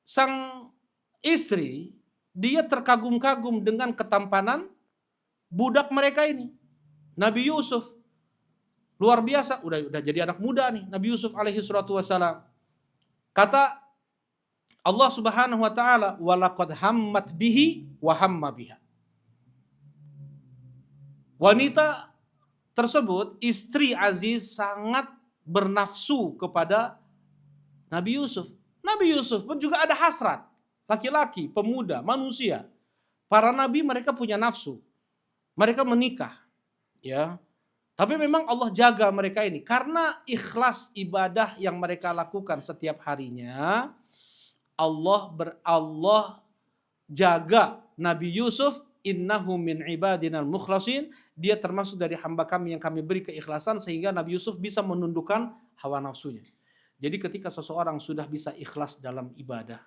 Sang istri, dia terkagum-kagum dengan ketampanan budak mereka ini. Nabi Yusuf. Luar biasa, udah jadi anak muda nih, Nabi Yusuf alaihi salatu wassalam. Kata Allah Subhanahu wa taala, "Walaqad hammat bihi wa hamma biha." Wanita tersebut, istri Aziz, sangat bernafsu kepada Nabi Yusuf. Nabi Yusuf pun juga ada hasrat. Laki-laki, pemuda, manusia. Para nabi mereka punya nafsu. Mereka menikah. Ya. Tapi memang Allah jaga mereka ini. Karena ikhlas ibadah yang mereka lakukan setiap harinya. Allah jaga Nabi Yusuf innahu min ibadinal mukhlasin, dia termasuk dari hamba kami yang kami beri keikhlasan, sehingga Nabi Yusuf bisa menundukkan hawa nafsunya. Jadi ketika seseorang sudah bisa ikhlas dalam ibadah,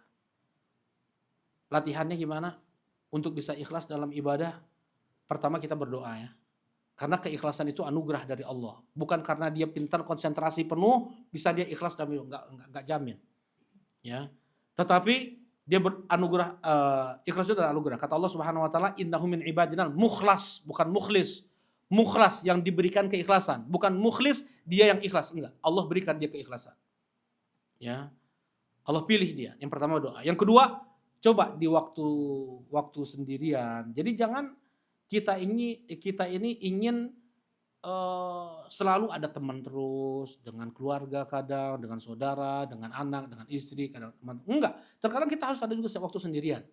latihannya gimana? Untuk bisa ikhlas dalam ibadah, pertama kita berdoa ya. Karena keikhlasan itu anugerah dari Allah. Bukan karena dia pintar konsentrasi penuh, bisa dia ikhlas dan enggak jamin. Ya. Tetapi dia beranugerah, ikhlas itu adalah anugerah. Kata Allah Subhanahu wa taala, innahu min ibadinal mukhlas, bukan mukhlis. Mukhlas yang diberikan keikhlasan, bukan mukhlis dia yang ikhlas, enggak. Allah berikan dia keikhlasan. Ya. Allah pilih dia. Yang pertama doa. Yang kedua, coba di waktu sendirian. Jadi jangan kita ini ingin selalu ada teman terus, dengan keluarga kadang, dengan saudara, dengan anak, dengan istri, kadang teman. Enggak, terkadang kita harus ada juga waktu sendirian.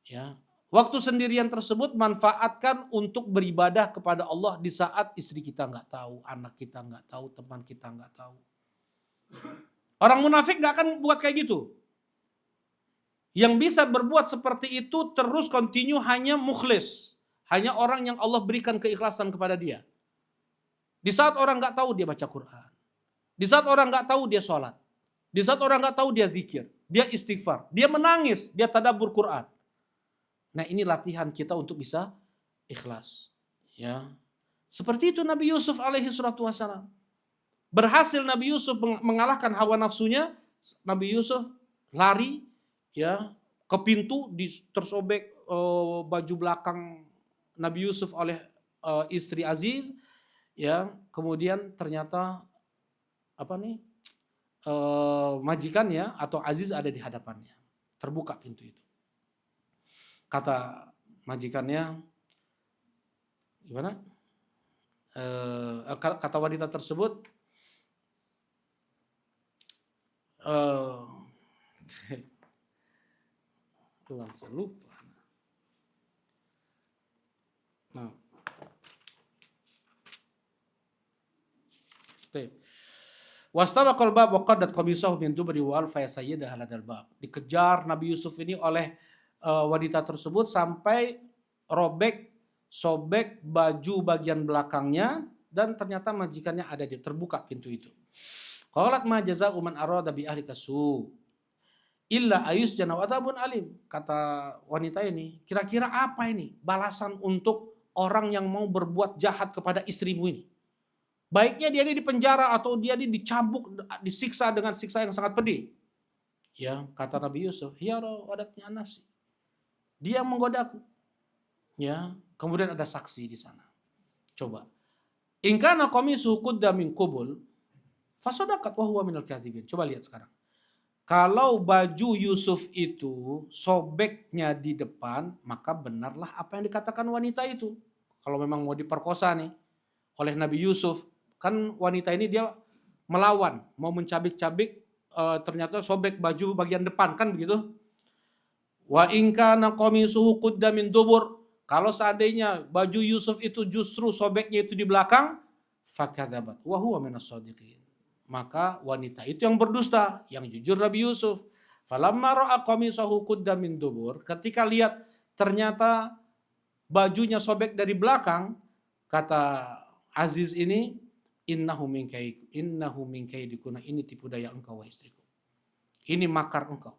Ya. Waktu sendirian tersebut manfaatkan untuk beribadah kepada Allah di saat istri kita nggak tahu, anak kita nggak tahu, teman kita nggak tahu. Orang munafik nggak akan buat kayak gitu. Yang bisa berbuat seperti itu terus continue hanya mukhlis. Hanya orang yang Allah berikan keikhlasan kepada dia. Di saat orang nggak tahu dia baca Quran. Di saat orang nggak tahu dia sholat. Di saat orang nggak tahu dia zikir. Dia istighfar. Dia menangis. Dia tadabbur Quran. Nah ini latihan kita untuk bisa ikhlas. Ya, seperti itu Nabi Yusuf alaihi salatu wassalam. Berhasil Nabi Yusuf mengalahkan hawa nafsunya. Nabi Yusuf lari ya ke pintu, tersobek baju belakang Nabi Yusuf oleh istri Aziz, ya kemudian ternyata majikannya atau Aziz ada di hadapannya, terbuka pintu itu. Kata majikannya, gimana? Kata wanita tersebut, langsung lupa. Nah, wastabaqal bab wa qaddat qamisahu min dubri wa alfa sayyidah haladal bab. Dikejar Nabi Yusuf ini oleh wanita tersebut sampai sobek baju bagian belakangnya, dan ternyata majikannya ada di terbuka pintu itu. Qalat ma jazaa'u man arada bi ahlika su illa ayusjana wa adabun alim. Kata wanita ini, kira-kira apa ini balasan untuk orang yang mau berbuat jahat kepada istrimu ini? Baiknya dia di penjara atau dia dicambuk, disiksa dengan siksa yang sangat pedih. Ya, kata Nabi Yusuf, ya wadatnya nafsi. Dia menggodaku. Ya, kemudian ada saksi di sana. Coba. In kana qamisuhu qudda min qubul fasadaqat wa huwa minal kadhibin. Coba lihat sekarang. Kalau baju Yusuf itu sobeknya di depan, maka benarlah apa yang dikatakan wanita itu. Kalau memang mau diperkosa nih oleh Nabi Yusuf, kan wanita ini dia melawan, mau mencabik-cabik, ternyata sobek baju bagian depan, kan begitu. Wa in kana qamisuhu qudda min dubur, kalau seandainya baju Yusuf itu justru sobeknya itu di belakang, fakadzabat wa huwa minas shadiqin. Maka wanita itu yang berdusta, yang jujur Nabi Yusuf. Falamma ra'a qamisahu qudda min dubur, ketika lihat ternyata bajunya sobek dari belakang, kata Aziz ini, innahu min kaidikuna, ini tipu daya engkau wahai istriku. Ini makar engkau.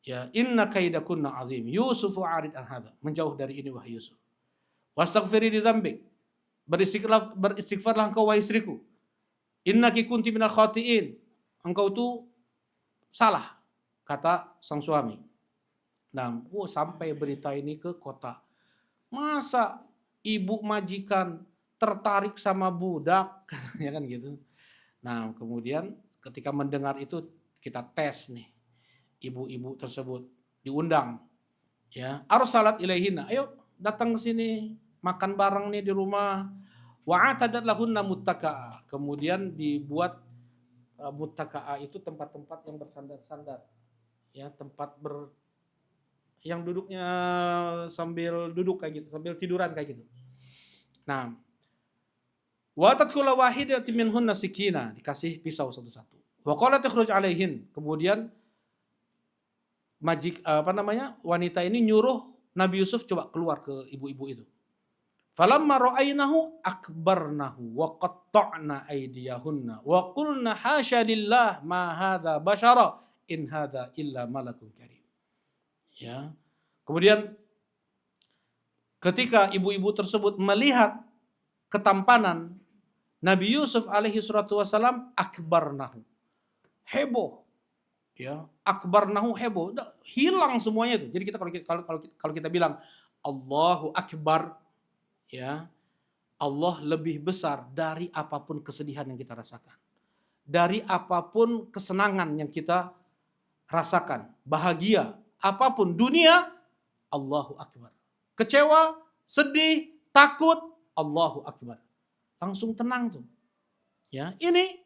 Ya, inna kaidakunna azim. Yusufu arid an hadza. Menjauh dari ini wahai Yusuf. Wastaghfiri li dzambik. Beristighfarlah engkau wahai istriku. Innaki kunti minal khati'in. Engkau itu salah, kata sang suami. Nah, sampai berita ini ke kota. Masa ibu majikan tertarik sama budak, ya kan gitu. Nah, kemudian ketika mendengar itu kita tes nih. Ibu-ibu tersebut diundang. Ya, arsalat ilaihina. Ayo datang ke sini, makan bareng nih di rumah. Wa atadat lahunna muttaka'a. Kemudian dibuat muttaka'a itu tempat-tempat yang bersandar-sandar. Ya, tempat yang duduknya sambil duduk kayak gitu, sambil tiduran kayak gitu. Nah, wa tatkula wahidatin minhunna sikina, dikasih pisau satu-satu. Wa qalat ikhruj alaihin. Kemudian wanita ini nyuruh Nabi Yusuf coba keluar ke ibu-ibu itu. Falamma ra'ainahu akbarnahu wa qatta'na aydiyahunna wa qulna hasya lillah ma hadza basyara in hadza illa malakun karim. Ya. Kemudian ketika ibu-ibu tersebut melihat ketampanan Nabi Yusuf alaihi salatu wasalam, akbarnahu. Heboh. Ya, akbarnahu heboh. Hilang semuanya itu. Jadi kita kalau kita bilang Allahu akbar, ya, Allah lebih besar dari apapun kesedihan yang kita rasakan. Dari apapun kesenangan yang kita rasakan. Bahagia, apapun dunia, Allahu akbar. Kecewa, sedih, takut, Allahu akbar. Langsung tenang tuh. Ya, ini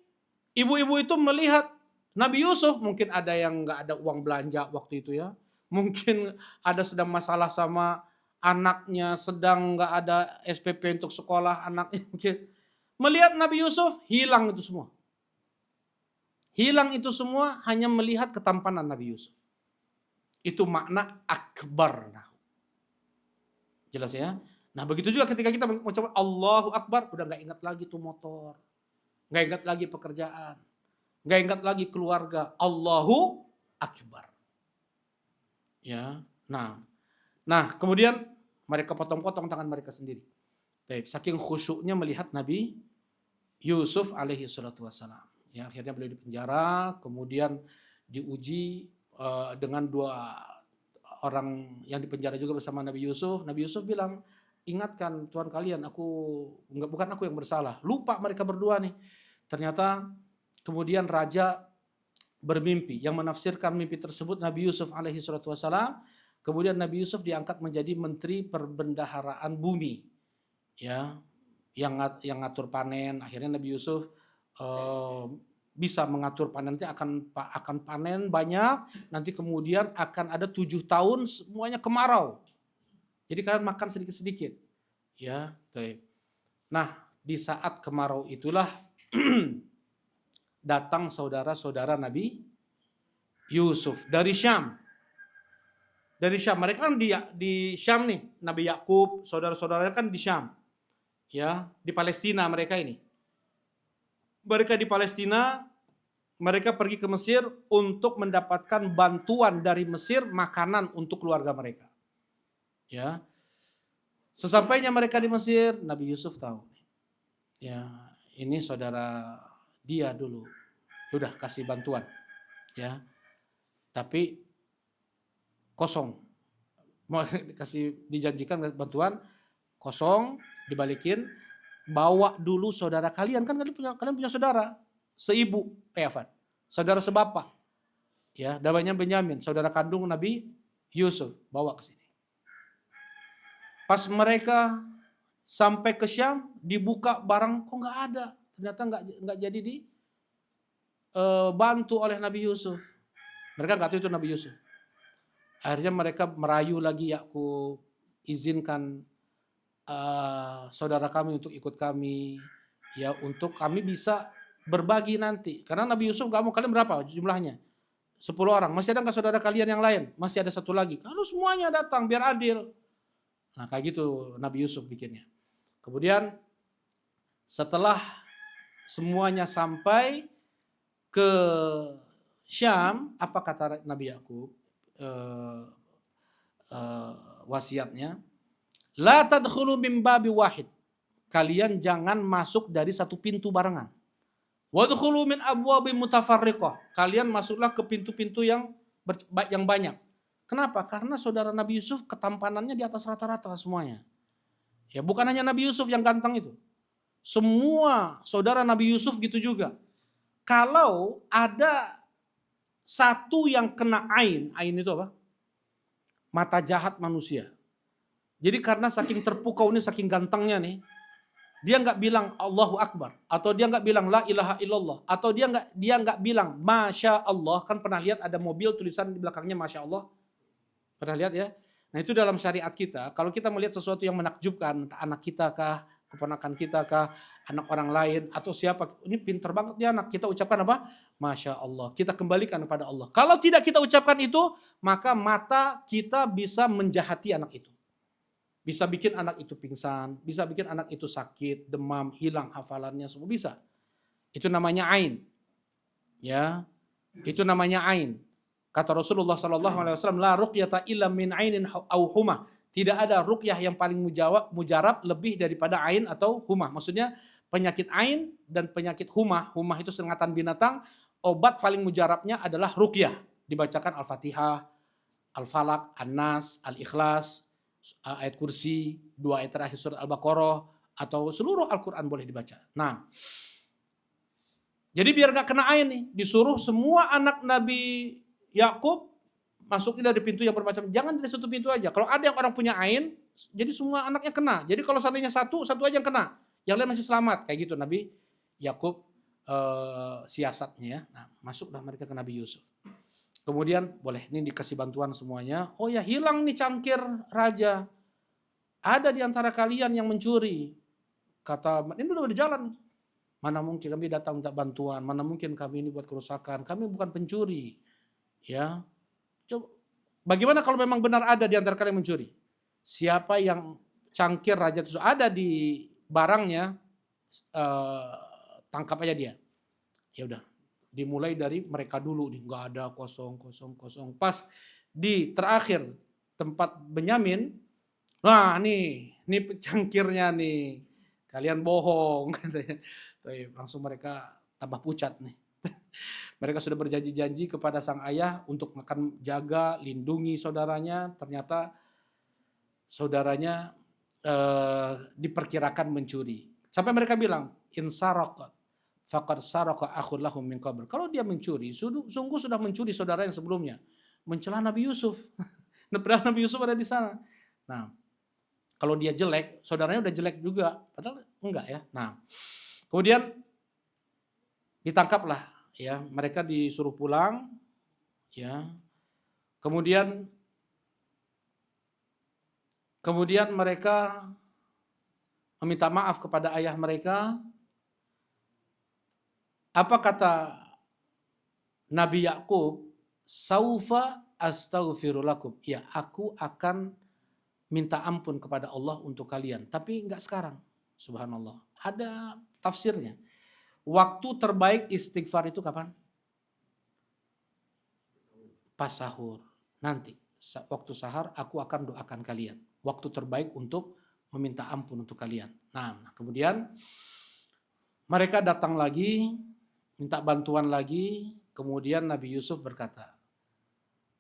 ibu-ibu itu melihat Nabi Yusuf, mungkin ada yang nggak ada uang belanja waktu itu ya. Mungkin ada sedang masalah sama anaknya, sedang nggak ada SPP untuk sekolah anaknya mungkin. Melihat Nabi Yusuf, hilang itu semua. Hilang itu semua hanya melihat ketampanan Nabi Yusuf. Itu makna akbar. Jelas ya? Nah begitu juga ketika kita mengucapkan Allahu Akbar, udah gak ingat lagi tuh motor. Gak ingat lagi pekerjaan. Gak ingat lagi keluarga. Allahu Akbar. Ya, Nah kemudian mereka potong-potong tangan mereka sendiri. Saking khusyuknya melihat Nabi Yusuf alaihi salatu wassalam. Ya, akhirnya beliau dipenjara, kemudian diuji dengan dua orang yang dipenjara juga bersama Nabi Yusuf. Nabi Yusuf bilang, ingatkan Tuhan kalian, bukan aku yang bersalah. Lupa mereka berdua nih. Ternyata kemudian raja bermimpi, yang menafsirkan mimpi tersebut Nabi Yusuf alaihi salatu wassalam. Kemudian Nabi Yusuf diangkat menjadi menteri perbendaharaan bumi, ya, yang ngatur panen. Akhirnya Nabi Yusuf bisa mengatur panennya, akan panen banyak. Nanti kemudian akan ada 7 tahun semuanya kemarau. Jadi kalian makan sedikit-sedikit. Ya, nah, di saat kemarau itulah datang saudara-saudara Nabi Yusuf dari Syam. Dari Syam, mereka kan di Syam nih, Nabi Yakub, saudara-saudaranya kan di Syam. Ya, di Palestina mereka ini. Mereka di Palestina, mereka pergi ke Mesir untuk mendapatkan bantuan dari Mesir, makanan untuk keluarga mereka. Ya. Sesampainya mereka di Mesir, Nabi Yusuf tahu. Ya, ini saudara dia dulu. Udah kasih bantuan. Ya. Tapi kosong. Mau dikasih dijanjikan bantuan, kosong, dibalikin. Bawa dulu saudara kalian, kan kalian punya saudara seibu, saudara sebapak, ya, namanya Benyamin, saudara kandung Nabi Yusuf, bawa ke sini. Pas mereka sampai ke Syam, dibuka barang kok nggak ada, ternyata nggak jadi bantu oleh Nabi Yusuf. Mereka nggak tahu itu Nabi Yusuf. Akhirnya mereka merayu lagi Yakub, izinkan saudara kami untuk ikut kami, ya, untuk kami bisa berbagi nanti. Karena Nabi Yusuf gak mau, kalian berapa jumlahnya? 10 orang. Masih ada gak saudara kalian yang lain? Masih ada 1 lagi. Kalau semuanya datang biar adil. Nah kayak gitu Nabi Yusuf bikinnya. Kemudian setelah semuanya sampai ke Syam, apa kata Nabi Yakub? Wasiatnya, la tadkhulu min babi wahid. Kalian jangan masuk dari satu pintu barengan. Wadkhulu min abwabi mutafarriqah. Kalian masuklah ke pintu-pintu yang banyak. Kenapa? Karena saudara Nabi Yusuf ketampanannya di atas rata-rata semuanya. Ya, bukan hanya Nabi Yusuf yang ganteng itu. Semua saudara Nabi Yusuf gitu juga. Kalau ada satu yang kena ain itu apa? Mata jahat manusia. Jadi karena saking terpukau nih, saking gantengnya nih, dia nggak bilang Allahu Akbar, atau dia nggak bilang La ilaha illallah, atau dia nggak bilang Masya Allah. Kan pernah lihat ada mobil tulisan di belakangnya Masya Allah? Pernah lihat ya? Nah itu dalam syariat kita, kalau kita melihat sesuatu yang menakjubkan, entah anak kita kah, keponakan kita kah, anak orang lain atau siapa, ini pinter banget dia anak, kita ucapkan apa? Masya Allah, kita kembalikan kepada Allah. Kalau tidak kita ucapkan itu, maka mata kita bisa menjahati anak itu. Bisa bikin anak itu pingsan, bisa bikin anak itu sakit, demam, hilang hafalannya, semua bisa. Itu namanya ain. Ya, itu namanya ain. Kata Rasulullah SAW, la ruqyata illa min ainin au humah. Tidak ada ruqyah yang paling mujarab lebih daripada ain atau humah. Maksudnya penyakit ain dan penyakit humah. Humah itu sengatan binatang. Obat paling mujarabnya adalah ruqyah. Dibacakan Al-Fatihah, Al-Falaq, An-Nas, Al-Ikhlas, ayat kursi, 2 ayat terakhir surat Al-Baqarah, atau seluruh Al-Quran boleh dibaca. Nah, jadi biar gak kena ain nih, disuruh semua anak Nabi Yakub masuknya dari pintu yang bermacam. Jangan dari satu pintu aja. Kalau ada yang orang punya ain, jadi semua anaknya kena. Jadi kalau seandainya satu aja yang kena, yang lain masih selamat. Kayak gitu Nabi Yakub siasatnya ya. Nah, masuklah mereka ke Nabi Yusuf. Kemudian boleh ini dikasih bantuan semuanya. Oh ya, hilang nih cangkir raja. Ada di antara kalian yang mencuri. Kata, ini udah jalan. Mana mungkin kami datang minta bantuan. Mana mungkin kami ini buat kerusakan. Kami bukan pencuri. Ya, coba. Bagaimana kalau memang benar ada di antara kalian mencuri? Siapa yang cangkir raja itu ada di barangnya, tangkap aja dia. Ya udah. Dimulai dari mereka dulu nih, nggak ada, kosong. Pas di terakhir tempat Benyamin, nah nih cangkirnya nih, kalian bohong, katanya. Langsung mereka tambah pucat nih. Mereka sudah berjanji-janji kepada sang ayah untuk akan jaga, lindungi saudaranya. Ternyata saudaranya diperkirakan mencuri. Sampai mereka bilang, insaraqat faqad saraqa akhun lahum min qabl. Kalau dia mencuri, sungguh sudah mencuri saudara yang sebelumnya. Mencela Nabi Yusuf. Padahal Nabi Yusuf ada di sana. Nah, kalau dia jelek, saudaranya udah jelek juga. Padahal enggak ya. Nah, kemudian ditangkaplah ya, mereka disuruh pulang ya. Kemudian mereka meminta maaf kepada ayah mereka. Apa kata Nabi Yakub? Saufa astaghfirulakum. Ya, aku akan minta ampun kepada Allah untuk kalian. Tapi enggak sekarang. Subhanallah. Ada tafsirnya. Waktu terbaik istighfar itu kapan? Pas sahur. Nanti. Waktu sahur aku akan doakan kalian. Waktu terbaik untuk meminta ampun untuk kalian. Nah, kemudian mereka datang lagi. Minta bantuan lagi, kemudian Nabi Yusuf berkata,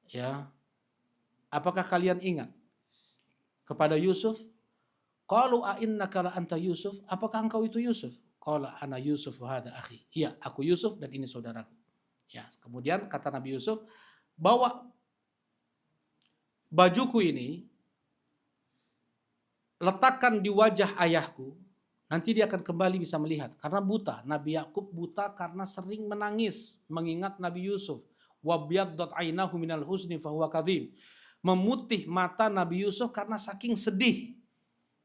ya, apakah kalian ingat kepada Yusuf? Qalu a'innaka la anta Yusuf? Apakah engkau itu Yusuf? Qala ana Yusuf wa hadha akhi. Iya, aku Yusuf dan ini saudaraku. Ya, kemudian kata Nabi Yusuf, bawa bajuku ini, letakkan di wajah ayahku. Nanti dia akan kembali bisa melihat. Karena buta. Nabi Yakub buta karena sering menangis. Mengingat Nabi Yusuf. Wabyaddat ainahu minal husni fahuwa kadhib. Memutih mata Nabi Yusuf karena saking sedih.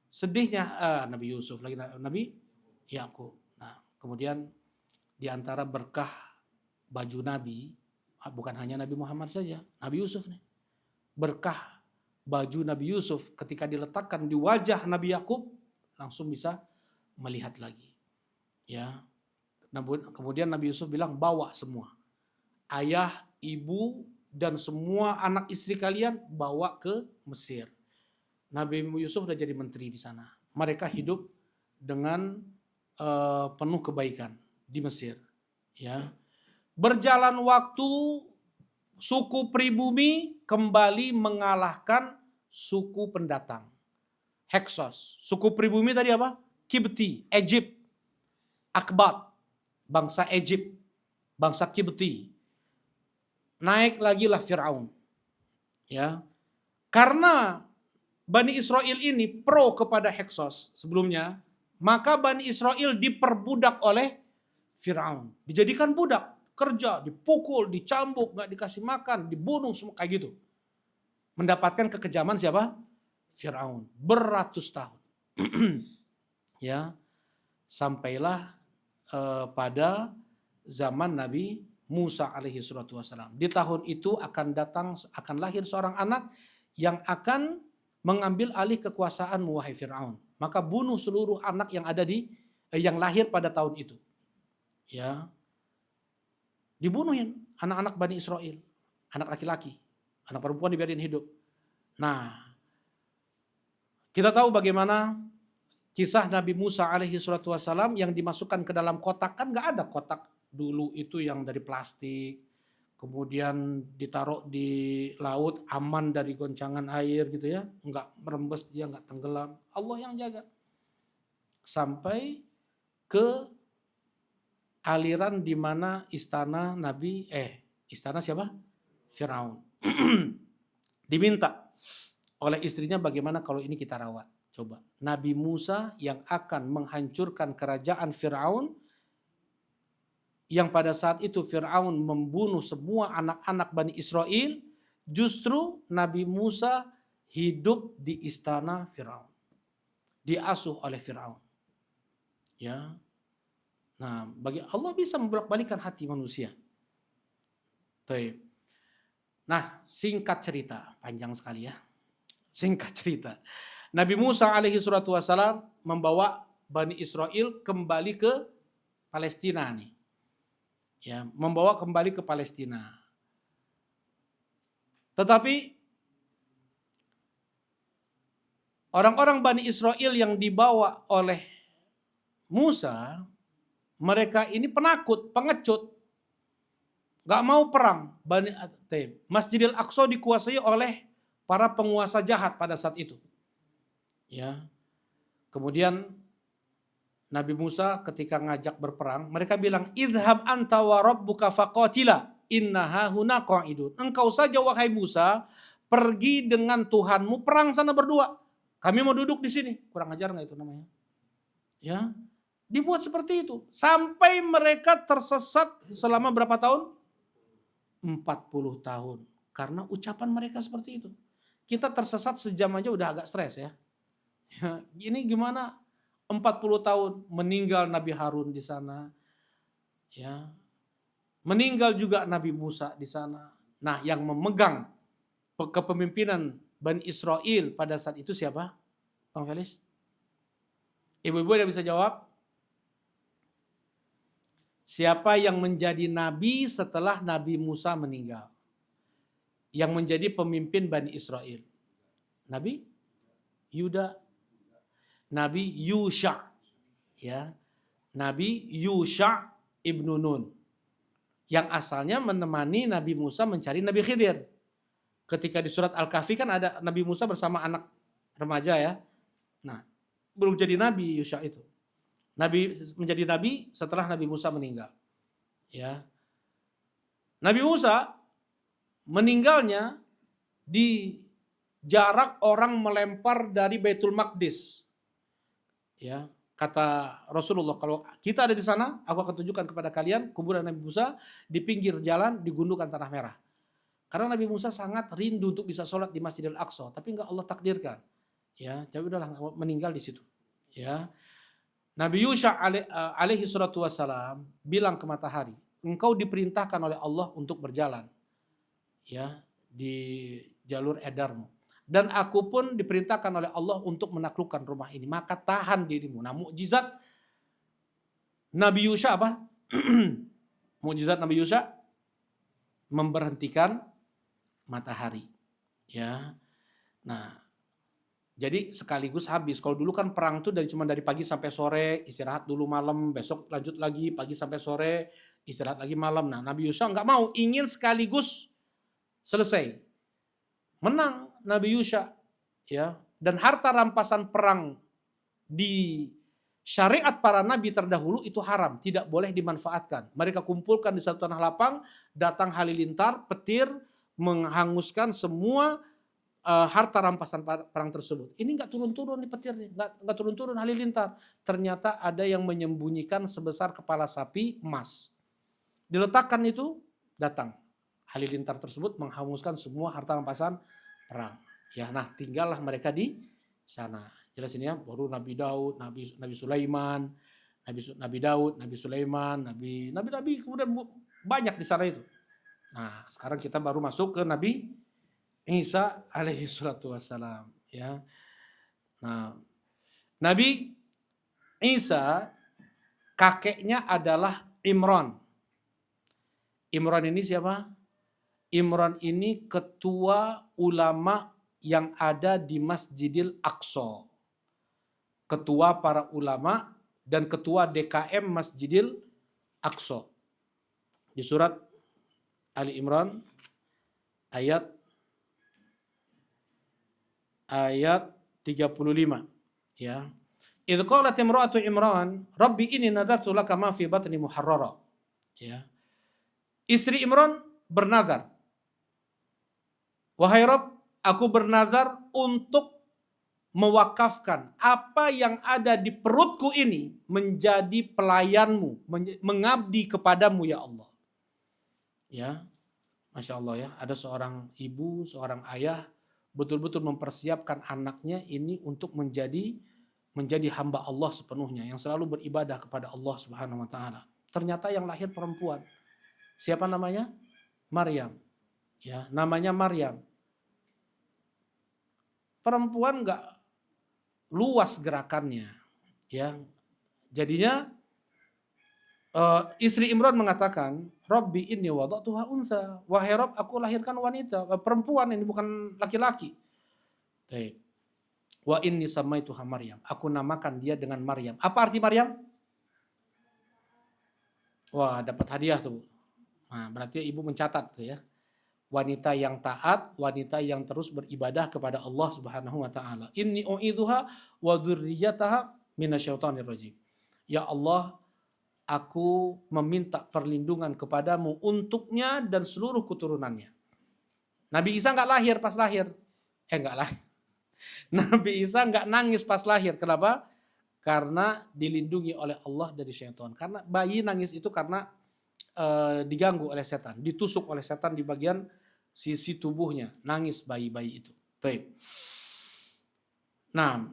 Sedihnya Nabi Yusuf. Lagi Nabi Yakub. Nah, kemudian di antara berkah baju Nabi. Bukan hanya Nabi Muhammad saja. Nabi Yusuf nih. Berkah baju Nabi Yusuf ketika diletakkan di wajah Nabi Yakub. Langsung bisa melihat lagi, ya. Kemudian Nabi Yusuf bilang, bawa semua, ayah, ibu, dan semua anak istri kalian bawa ke Mesir. Nabi Yusuf sudah jadi menteri di sana. Mereka hidup dengan penuh kebaikan di Mesir, ya. Berjalan waktu, suku pribumi kembali mengalahkan suku pendatang. Heksos. Suku pribumi tadi apa? Kibti, Egypt, Akbat, bangsa Egypt, bangsa Kibti. Naik lagi lah Fir'aun. Ya. Karena Bani Israel ini pro kepada Heksos sebelumnya, maka Bani Israel diperbudak oleh Fir'aun. Dijadikan budak, kerja, dipukul, dicambuk, gak dikasih makan, dibunuh, semua kayak gitu. Mendapatkan kekejaman siapa? Fir'aun. Beratus tahun. Ya, sampailah pada zaman Nabi Musa alaihi salatu wasalam. Di tahun itu akan lahir seorang anak yang akan mengambil alih kekuasaan wahai Firaun. Maka bunuh seluruh anak yang ada yang lahir pada tahun itu. Ya, dibunuhin anak-anak Bani Israel, anak laki-laki, anak perempuan dibiarin hidup. Nah, kita tahu bagaimana kisah Nabi Musa alaihi salatu wasalam yang dimasukkan ke dalam kotak. Kan nggak ada kotak dulu itu yang dari plastik, kemudian ditaruh di laut aman dari goncangan air gitu ya, nggak merembes, dia nggak tenggelam, Allah yang jaga. Sampai ke aliran di mana istana istana siapa? Firaun. Diminta oleh istrinya, bagaimana kalau ini kita rawat. Coba, Nabi Musa yang akan menghancurkan kerajaan Firaun, yang pada saat itu Firaun membunuh semua anak-anak Bani Israel, justru Nabi Musa hidup di istana Firaun, diasuh oleh Firaun. Ya, nah bagi Allah bisa membolak-balikan hati manusia. Baik. Nah, singkat cerita, panjang sekali ya. Singkat cerita, Nabi Musa alaihi salatu wassalam membawa Bani Israel kembali ke Palestina nih. Ya, membawa kembali ke Palestina. Tetapi orang-orang Bani Israel yang dibawa oleh Musa, mereka ini penakut, pengecut, gak mau perang. Masjidil Aqsa dikuasai oleh para penguasa jahat pada saat itu. Ya, kemudian Nabi Musa ketika ngajak berperang, mereka bilang, idhab anta wa rabbuka faqatila inna hahuna qa'idun. Engkau saja wahai Musa, pergi dengan Tuhanmu, perang sana berdua. Kami mau duduk di sini. Kurang ajar nggak itu namanya? Ya, dibuat seperti itu. Sampai mereka tersesat selama berapa tahun? 40 tahun. Karena ucapan mereka seperti itu. Kita tersesat sejam aja udah agak stres ya. Ini gimana 40 tahun meninggal Nabi Harun di sana. Ya. Meninggal juga Nabi Musa di sana. Nah, yang memegang kepemimpinan Bani Israel pada saat itu siapa? Bang Felis? Ibu-ibu yang bisa jawab? Siapa yang menjadi nabi setelah Nabi Musa meninggal? Yang menjadi pemimpin Bani Israel? Nabi Yuda, Nabi Yusha, ya, Nabi Yusha ibnu Nun, yang asalnya menemani Nabi Musa mencari Nabi Khidir. Ketika di surat Al-Kahfi kan ada Nabi Musa bersama anak remaja ya. Nah, belum jadi Nabi Yusha itu. Nabi menjadi Nabi setelah Nabi Musa meninggal. Ya, Nabi Musa meninggalnya di jarak orang melempar dari Baitul Maqdis. Ya, kata Rasulullah, kalau kita ada di sana, aku akan tunjukkan kepada kalian kuburan Nabi Musa di pinggir jalan di gundukan tanah merah. Karena Nabi Musa sangat rindu untuk bisa sholat di Masjidil Aqsa, tapi enggak Allah takdirkan. Ya, jadi udahlah meninggal di situ. Ya, Nabi Yusha alaihi salatu wassalam bilang ke matahari, engkau diperintahkan oleh Allah untuk berjalan, ya, di jalur edarmu. Dan aku pun diperintahkan oleh Allah untuk menaklukkan rumah ini. Maka tahan dirimu. Nah, mukjizat Nabi Yusha apa? Mukjizat Nabi Yusha memberhentikan matahari. Ya. Nah, jadi sekaligus habis. Kalau dulu kan perang tuh cuma dari pagi sampai sore, istirahat dulu malam, besok lanjut lagi pagi sampai sore, istirahat lagi malam. Nah, Nabi Yusha nggak mau, ingin sekaligus selesai. Menang Nabi Yusha, ya, dan harta rampasan perang di syariat para nabi terdahulu itu haram, tidak boleh dimanfaatkan. Mereka kumpulkan di satu tanah lapang, datang halilintar, petir, menghanguskan semua harta rampasan perang tersebut. Ini nggak turun-turun di petir, nggak turun-turun halilintar. Ternyata ada yang menyembunyikan sebesar kepala sapi emas. Diletakkan itu, datang halilintar tersebut menghanguskan semua harta rampasan perang. Ya, nah tinggallah mereka di sana. Jelas ini ya, baru Nabi Daud, Nabi Sulaiman, Nabi Daud, Nabi Sulaiman, Nabi kemudian banyak di sana itu. Nah, sekarang kita baru masuk ke Nabi Isa alaihi salatu wassalam, ya. Nah, Nabi Isa kakeknya adalah Imran. Imran ini siapa? Imran ini ketua ulama yang ada di Masjidil Aqsa. Ketua para ulama dan ketua DKM Masjidil Aqsa. Di surat Ali Imran ayat 35, ya. Idz qalat imra'atu Imran, "Rabbi inni nadartu laka ma fi batni muharrara." Ya. Istri Imran bernazar, "Wahai Rabb, aku bernazar untuk mewakafkan apa yang ada di perutku ini menjadi pelayanmu, mengabdi kepadamu ya Allah." Ya, Masya Allah ya, ada seorang ibu, seorang ayah betul-betul mempersiapkan anaknya ini untuk menjadi hamba Allah sepenuhnya, yang selalu beribadah kepada Allah Subhanahu wa taala. Ternyata yang lahir perempuan. Siapa namanya? Maryam. Ya, namanya Maryam. Perempuan enggak luas gerakannya, ya. Jadinya istri Imran mengatakan, "Rabbi inni wada'tuha unsa." Wahai Rabb, aku lahirkan wanita, perempuan, ini bukan laki-laki. Baik. Wa inni samaituha Maryam. Aku namakan dia dengan Maryam. Apa arti Maryam? Wah, dapat hadiah tuh. Nah, berarti ibu mencatat tuh ya. Wanita yang taat, wanita yang terus beribadah kepada Allah Subhanahu wa taala. Inni u'idzuha wa dzurriyyataha minasyaitonir rajim. Ya Allah, aku meminta perlindungan kepadamu untuknya dan seluruh keturunannya. Nabi Isa enggak lahir pas lahir. Enggak lahir. Nabi Isa enggak nangis pas lahir. Kenapa? Karena dilindungi oleh Allah dari syaitan. Karena bayi nangis itu karena diganggu oleh setan, ditusuk oleh setan di bagian sisi tubuhnya, nangis bayi-bayi itu. Baik. Nah,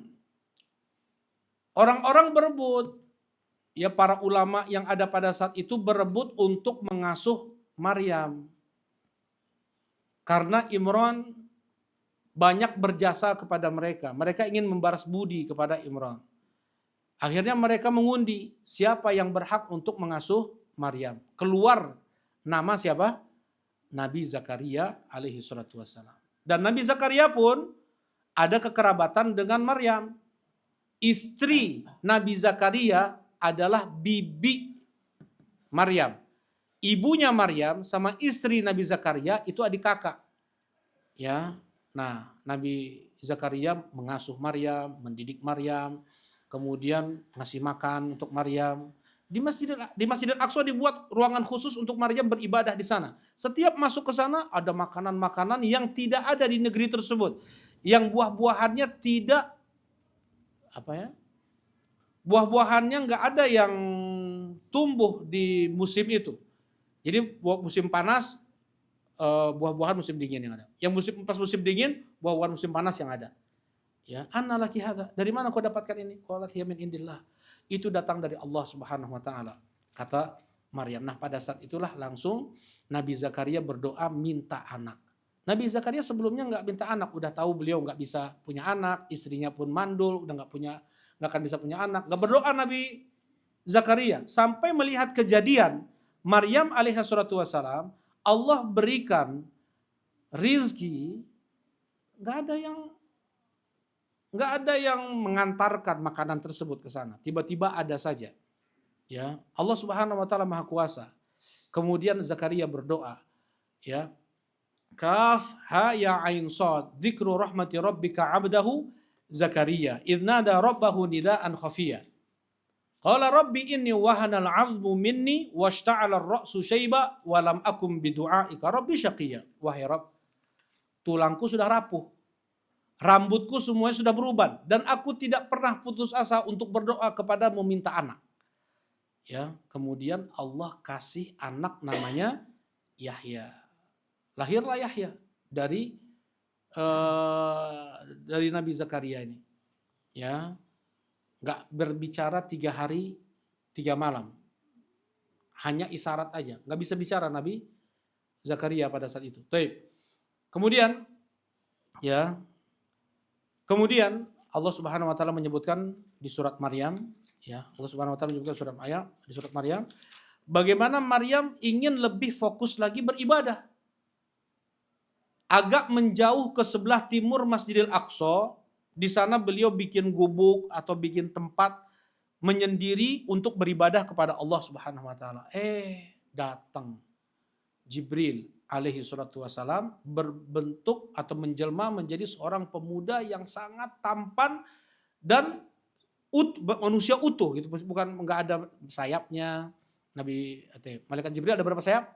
orang-orang berebut, ya para ulama yang ada pada saat itu berebut untuk mengasuh Maryam. Karena Imran banyak berjasa kepada mereka. Mereka ingin membalas budi kepada Imran. Akhirnya mereka mengundi siapa yang berhak untuk mengasuh Maryam. Keluar nama siapa? Nabi Zakaria alaihi salatu wassalam. Dan Nabi Zakaria pun ada kekerabatan dengan Maryam. Istri Nabi Zakaria adalah bibi Maryam. Ibunya Maryam sama istri Nabi Zakaria itu adik kakak. Ya. Nah, Nabi Zakaria mengasuh Maryam, mendidik Maryam, kemudian ngasih makan untuk Maryam. Di Masjidil Aqsa dibuat ruangan khusus untuk Maryam beribadah di sana. Setiap masuk ke sana ada makanan-makanan yang tidak ada di negeri tersebut. Yang buah-buahannya tidak buah-buahannya nggak ada yang tumbuh di musim itu. Jadi musim panas buah-buahan musim dingin yang ada. Yang pas musim dingin buah-buahan musim panas yang ada. Ya, anna laki hadza? Dari mana kau dapatkan ini? Qalat hiya min indillah. Itu datang dari Allah Subhanahu wa taala, kata Maryam. Nah, pada saat itulah langsung Nabi Zakaria berdoa minta anak. Nabi Zakaria sebelumnya nggak minta anak, udah tahu beliau nggak bisa punya anak, istrinya pun mandul, udah nggak akan bisa punya anak. Nggak berdoa Nabi Zakaria sampai melihat kejadian Maryam alaihi salatu wassalam, Allah berikan rizki, nggak ada yang mengantarkan makanan tersebut ke sana. Tiba-tiba ada saja. Ya, Allah Subhanahu wa taala Maha Kuasa. Kemudian Zakaria berdoa, ya. Kaf ha ya ain sad, dzikru rahmati rabbika 'abdahu Zakaria idz nada rabbahu nidaan khafiyya. Qala rabbi inni wahana al-'azmu minni washta'ala ar-ra'su syaiba wa lam akum bidu'aika rabbi syaqiyya. Wahai Rabb, tulangku sudah rapuh. Rambutku semuanya sudah beruban dan aku tidak pernah putus asa untuk berdoa kepada meminta anak. Ya, kemudian Allah kasih anak namanya Yahya. Lahirlah Yahya dari Nabi Zakaria ini. Ya, nggak berbicara 3 hari 3 malam, hanya isyarat aja, nggak bisa bicara Nabi Zakaria pada saat itu. Baik. Kemudian ya, kemudian Allah Subhanahu wa taala menyebutkan di surat Maryam, ya, Allah Subhanahu wa taala menyebutkan di surat Maryam bagaimana Maryam ingin lebih fokus lagi beribadah. Agak menjauh ke sebelah timur Masjidil Aqsa, di sana beliau bikin gubuk atau bikin tempat menyendiri untuk beribadah kepada Allah Subhanahu wa taala. Datang Jibril alaihi salatu wasalam berbentuk atau menjelma menjadi seorang pemuda yang sangat tampan dan manusia utuh gitu, bukan enggak ada sayapnya. Malaikat Jibril ada berapa sayap?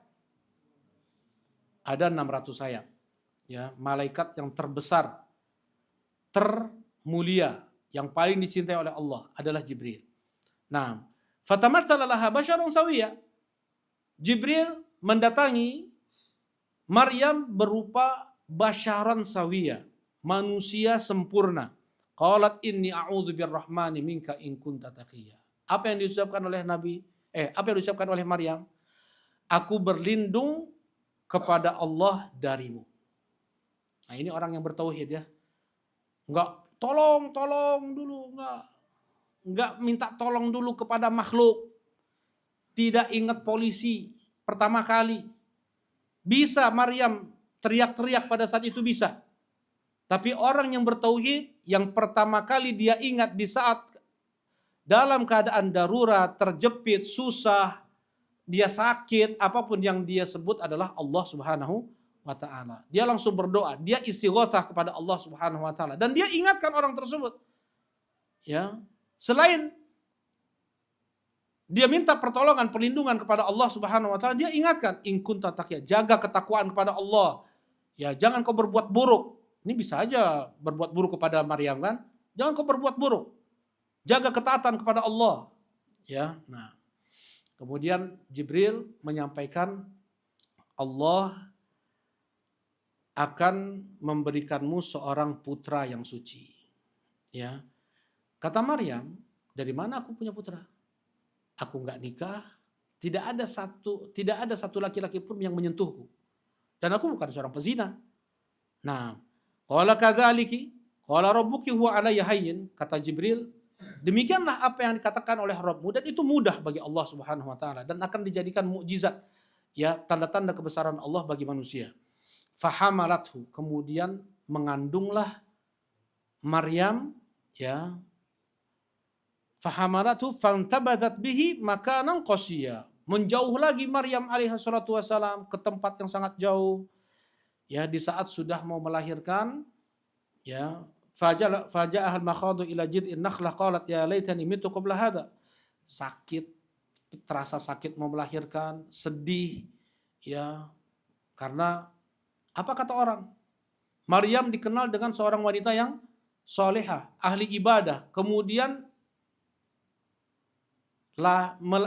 Ada 600 sayap. Ya, malaikat yang terbesar, termulia, yang paling dicintai oleh Allah adalah Jibril. Nah, fatamatsala laha basyaran sawiyya. Jibril mendatangi Maryam berupa basyaran sawiyya, manusia sempurna. Qalat inni a'udzu birrahmani minka in kunta taqiyya. Apa yang diucapkan oleh Maryam? Aku berlindung kepada Allah darimu. Nah, ini orang yang bertauhid ya. Enggak tolong dulu, enggak minta tolong dulu kepada makhluk. Tidak ingat polisi pertama kali. Bisa Maryam teriak-teriak pada saat itu bisa. Tapi orang yang bertauhid yang pertama kali dia ingat di saat dalam keadaan darurat, terjepit, susah, dia sakit, apapun yang dia sebut adalah Allah Subhanahu wa taala. Dia langsung berdoa, dia istighatsah kepada Allah Subhanahu wa taala dan dia ingatkan orang tersebut. Ya. Selain dia minta pertolongan, perlindungan kepada Allah Subhanahu wa taala, dia ingatkan in kunta taqiyya, jaga ketakwaan kepada Allah. Ya, jangan kau berbuat buruk. Ini bisa aja berbuat buruk kepada Maryam kan? Jangan kau berbuat buruk. Jaga ketaatan kepada Allah. Ya. Nah, kemudian Jibril menyampaikan Allah akan memberikanmu seorang putra yang suci. Ya. Kata Maryam, dari mana aku punya putra? Aku enggak nikah, tidak ada satu laki-laki pun yang menyentuhku. Dan aku bukan seorang pezina. Nah, qala kadzaliki qala rabbuki huwa alayya hayyin, kata Jibril, demikianlah apa yang dikatakan oleh Rabbmu dan itu mudah bagi Allah Subhanahu wa taala dan akan dijadikan mukjizat, ya, tanda-tanda kebesaran Allah bagi manusia. Fahamalathu, kemudian mengandunglah Maryam, ya. Fahamalathu fantabadat bihi makanan qasiyya. Menjauh lagi Maryam alaihi salatu wasalam ke tempat yang sangat jauh. Ya, di saat sudah mau melahirkan, ya, faja'ahal makhadu ila jid'in nakhlah qalat ya laitani mitu qabla hadha. Sakit, terasa sakit mau melahirkan, sedih, ya. Karena apa kata orang? Maryam dikenal dengan seorang wanita yang solehah, ahli ibadah. Kemudian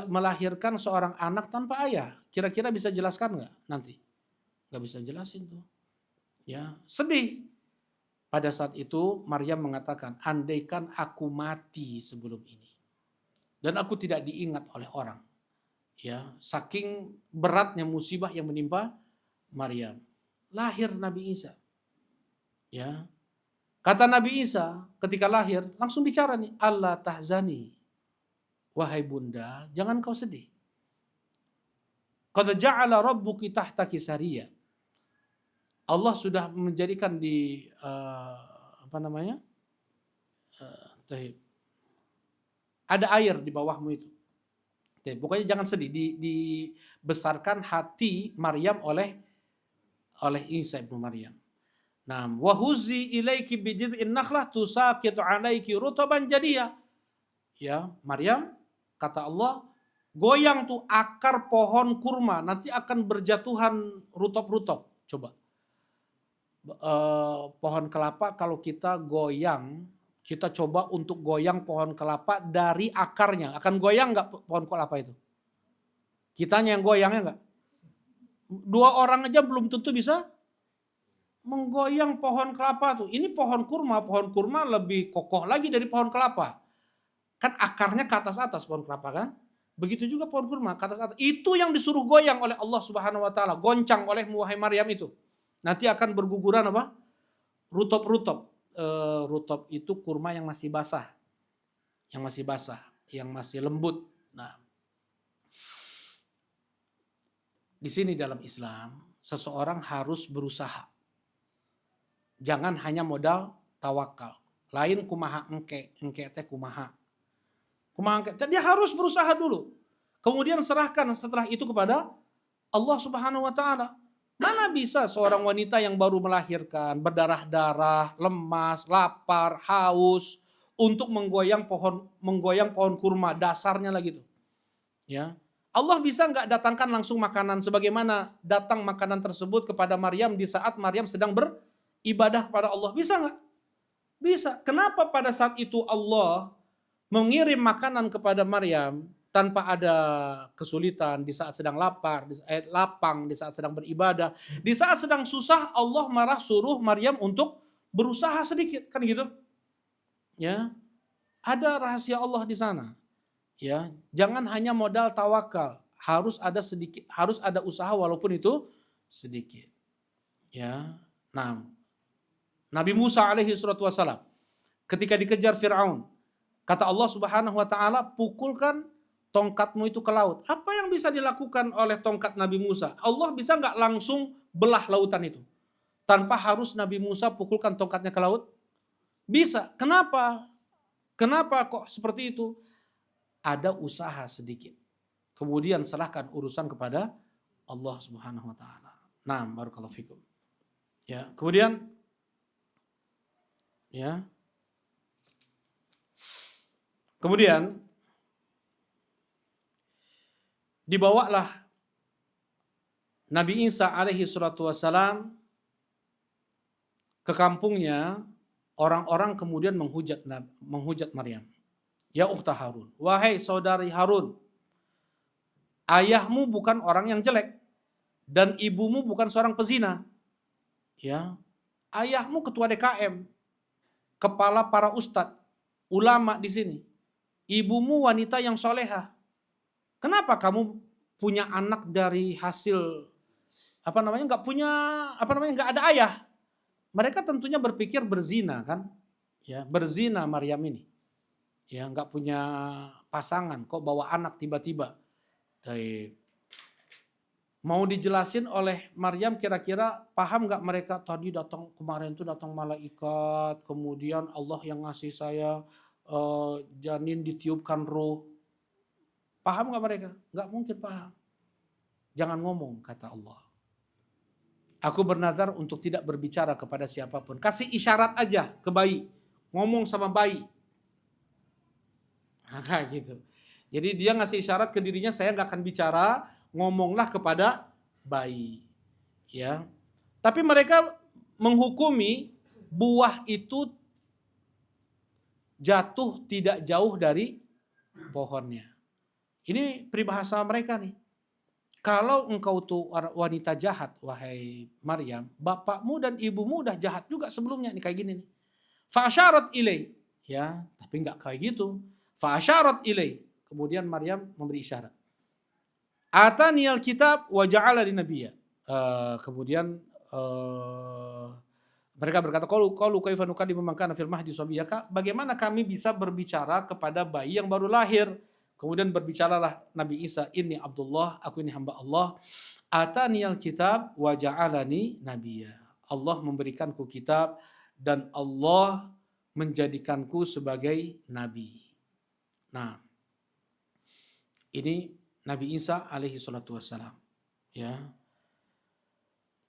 melahirkan seorang anak tanpa ayah. Kira-kira bisa jelaskan nggak nanti? Nggak bisa jelasin tuh. Ya, sedih. Pada saat itu Maryam mengatakan, andaikan aku mati sebelum ini dan aku tidak diingat oleh orang. Ya, saking beratnya musibah yang menimpa Maryam. Lahir Nabi Isa. Ya. Kata Nabi Isa ketika lahir langsung bicara nih, Allah tahzani. Wahai bunda, jangan kau sedih. Qad ja'ala rabbuki tahtaki sariyya. Allah sudah menjadikan di ada air di bawahmu itu. Pokoknya jangan sedih. Dibesarkan hati Maryam oleh Isa ibnu Maryam. Nah, wa huzzi ilaiki bijid'in nakhlah tusaqitu 'alaiki rutaban jadiyya. Ya, Maryam, kata Allah, goyang tuh akar pohon kurma, nanti akan berjatuhan rutop-rutop. Coba. Pohon kelapa kalau kita goyang, kita coba untuk goyang pohon kelapa dari akarnya. Akan goyang nggak pohon kelapa itu? Kitanya yang goyangnya nggak? 2 orang aja belum tentu bisa menggoyang pohon kelapa tuh. Ini pohon kurma lebih kokoh lagi dari pohon kelapa. Kan akarnya ke atas-atas pohon kelapa kan? Begitu juga pohon kurma ke atas-atas. Itu yang disuruh goyang oleh Allah Subhanahu wa taala, goncang oleh wahai Maryam itu. Nanti akan berguguran apa? Rutop-rutop. Rutop itu kurma yang masih basah. Yang masih lembut. Nah, di sini dalam Islam, seseorang harus berusaha. Jangan hanya modal tawakal. Lain kumaha engke teh kumaha. Dia harus berusaha dulu. Kemudian serahkan setelah itu kepada Allah Subhanahu wa taala. Mana bisa seorang wanita yang baru melahirkan, berdarah-darah, lemas, lapar, haus untuk menggoyang pohon kurma, dasarnya lagi tuh. Ya. Allah bisa nggak datangkan langsung makanan sebagaimana datang makanan tersebut kepada Maryam di saat Maryam sedang beribadah kepada Allah? Bisa nggak? Bisa. Kenapa pada saat itu Allah mengirim makanan kepada Maryam tanpa ada kesulitan di saat sedang lapang, di saat sedang beribadah, di saat sedang susah Allah marah suruh Maryam untuk berusaha sedikit, kan gitu? Ya. Ada rahasia Allah di sana. Ya, jangan hanya modal tawakal, harus ada usaha walaupun itu sedikit. Ya. Nah, Nabi Musa alaihi salatu wasalam ketika dikejar Firaun, kata Allah Subhanahu wa taala, pukulkan tongkatmu itu ke laut. Apa yang bisa dilakukan oleh tongkat Nabi Musa? Allah bisa nggak langsung belah lautan itu? Tanpa harus Nabi Musa pukulkan tongkatnya ke laut? Bisa. Kenapa? Kenapa kok seperti itu? Ada usaha sedikit. Kemudian serahkan urusan kepada Allah Subhanahu wa taala. Nah, barakallahu fikum. Ya, kemudian ya. Kemudian dibawalah Nabi Isa alaihi salatu wassalam ke kampungnya, orang-orang kemudian menghujat Maryam. Ya ukhta Harun, wahai saudari Harun, ayahmu bukan orang yang jelek dan ibumu bukan seorang pezina. Ya, ayahmu ketua DKM, kepala para ustadz, ulama di sini. Ibumu wanita yang solehah. Kenapa kamu punya anak dari hasil nggak ada ayah? Mereka tentunya berpikir berzina kan? Ya, berzina Maryam ini. Ya, nggak punya pasangan, kok bawa anak tiba-tiba. Mau dijelasin oleh Maryam, kira-kira paham nggak mereka? Tadi kemarin tuh datang malaikat, kemudian Allah yang ngasih saya janin ditiupkan ruh. Paham nggak mereka? Nggak mungkin paham. Jangan ngomong, kata Allah. Aku bernadar untuk tidak berbicara kepada siapapun. Kasih isyarat aja ke bayi, ngomong sama bayi. Nah, kayak gitu. Jadi dia ngasih isyarat ke dirinya, saya nggak akan bicara, ngomonglah kepada bayi. Ya. Tapi mereka menghukumi buah itu jatuh tidak jauh dari pohonnya. Ini peribahasa mereka nih. Kalau engkau tuh wanita jahat, wahai Maryam, bapakmu dan ibumu udah jahat juga sebelumnya nih kayak gini nih. Fa'asyarat ilai, ya, tapi nggak kayak gitu. Fa'asyarat ilai. Kemudian Maryam memberi isyarat. Ataniyal kitab wa ja'alani nabiyya. Kemudian mereka berkata, qalu kaifa nukallimu man kana fil mahdi sabiyya? Bagaimana kami bisa berbicara kepada bayi yang baru lahir? Kemudian berbicaralah Nabi Isa, inni Abdullah, aku ini hamba Allah. Ataniyal kitab wa ja'alani nabiyya. Allah memberikanku kitab dan Allah menjadikanku sebagai nabi. Nah, ini Nabi Isa alaihi salatu wassalam. Ya.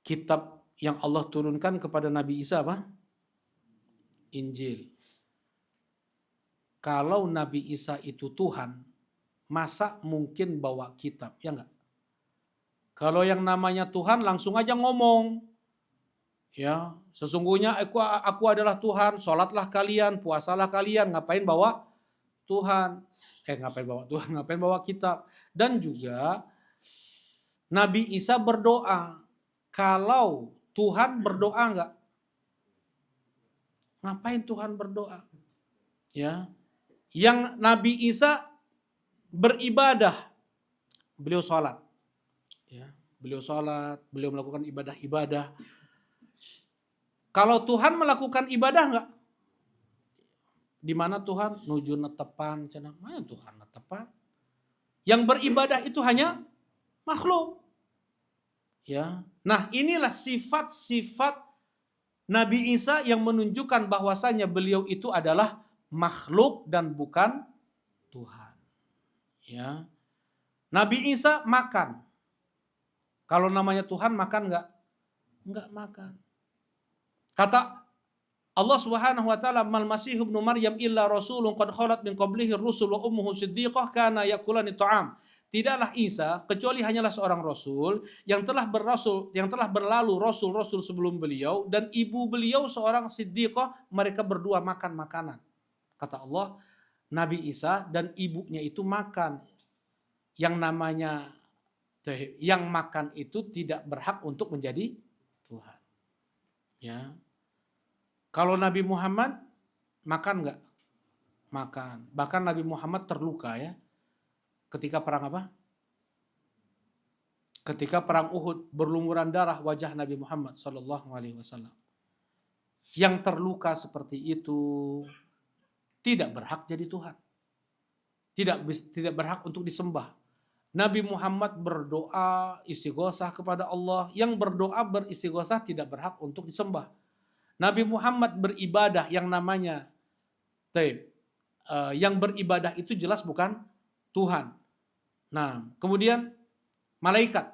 Kitab yang Allah turunkan kepada Nabi Isa apa? Injil. Kalau Nabi Isa itu Tuhan, masa mungkin bawa kitab? Ya enggak? Kalau yang namanya Tuhan langsung aja ngomong. Ya, sesungguhnya aku adalah Tuhan, sholatlah kalian, puasalah kalian, ngapain bawa Tuhan? Ngapain bawa kitab? Dan juga Nabi Isa berdoa, kalau Tuhan berdoa enggak? Ngapain Tuhan berdoa? Ya. Yang Nabi Isa beribadah, beliau sholat. Ya. Beliau sholat, beliau melakukan ibadah-ibadah. Kalau Tuhan melakukan ibadah enggak? Di mana Tuhan nuju netepan, cenah mana Tuhan netepan? Yang beribadah itu hanya makhluk. Ya. Nah, inilah sifat-sifat Nabi Isa yang menunjukkan bahwasanya beliau itu adalah makhluk dan bukan Tuhan. Ya. Nabi Isa makan. Kalau namanya Tuhan makan enggak? Enggak makan. Kata Allah Subhanahu wa taala, "Mal Masih ibnu Maryam illa rasulun qad khalat min qablihi rusul wa ummuhu siddiqah kana yakulani ta'am." Tidaklah Isa kecuali hanyalah seorang rasul yang telah berlalu rasul-rasul sebelum beliau dan ibu beliau seorang siddiqah, mereka berdua makan makanan. Kata Allah, Nabi Isa dan ibunya itu makan. Yang makan itu tidak berhak untuk menjadi Tuhan. Ya. Kalau Nabi Muhammad makan enggak? Makan. Bahkan Nabi Muhammad terluka ya. Ketika perang apa? Ketika perang Uhud, berlumuran darah wajah Nabi Muhammad sallallahu alaihi wasallam. Yang terluka seperti itu tidak berhak jadi Tuhan. Tidak berhak untuk disembah. Nabi Muhammad berdoa istighosah kepada Allah. Yang berdoa beristighosah tidak berhak untuk disembah. Nabi Muhammad beribadah yang namanya yang beribadah itu jelas bukan Tuhan. Nah, kemudian malaikat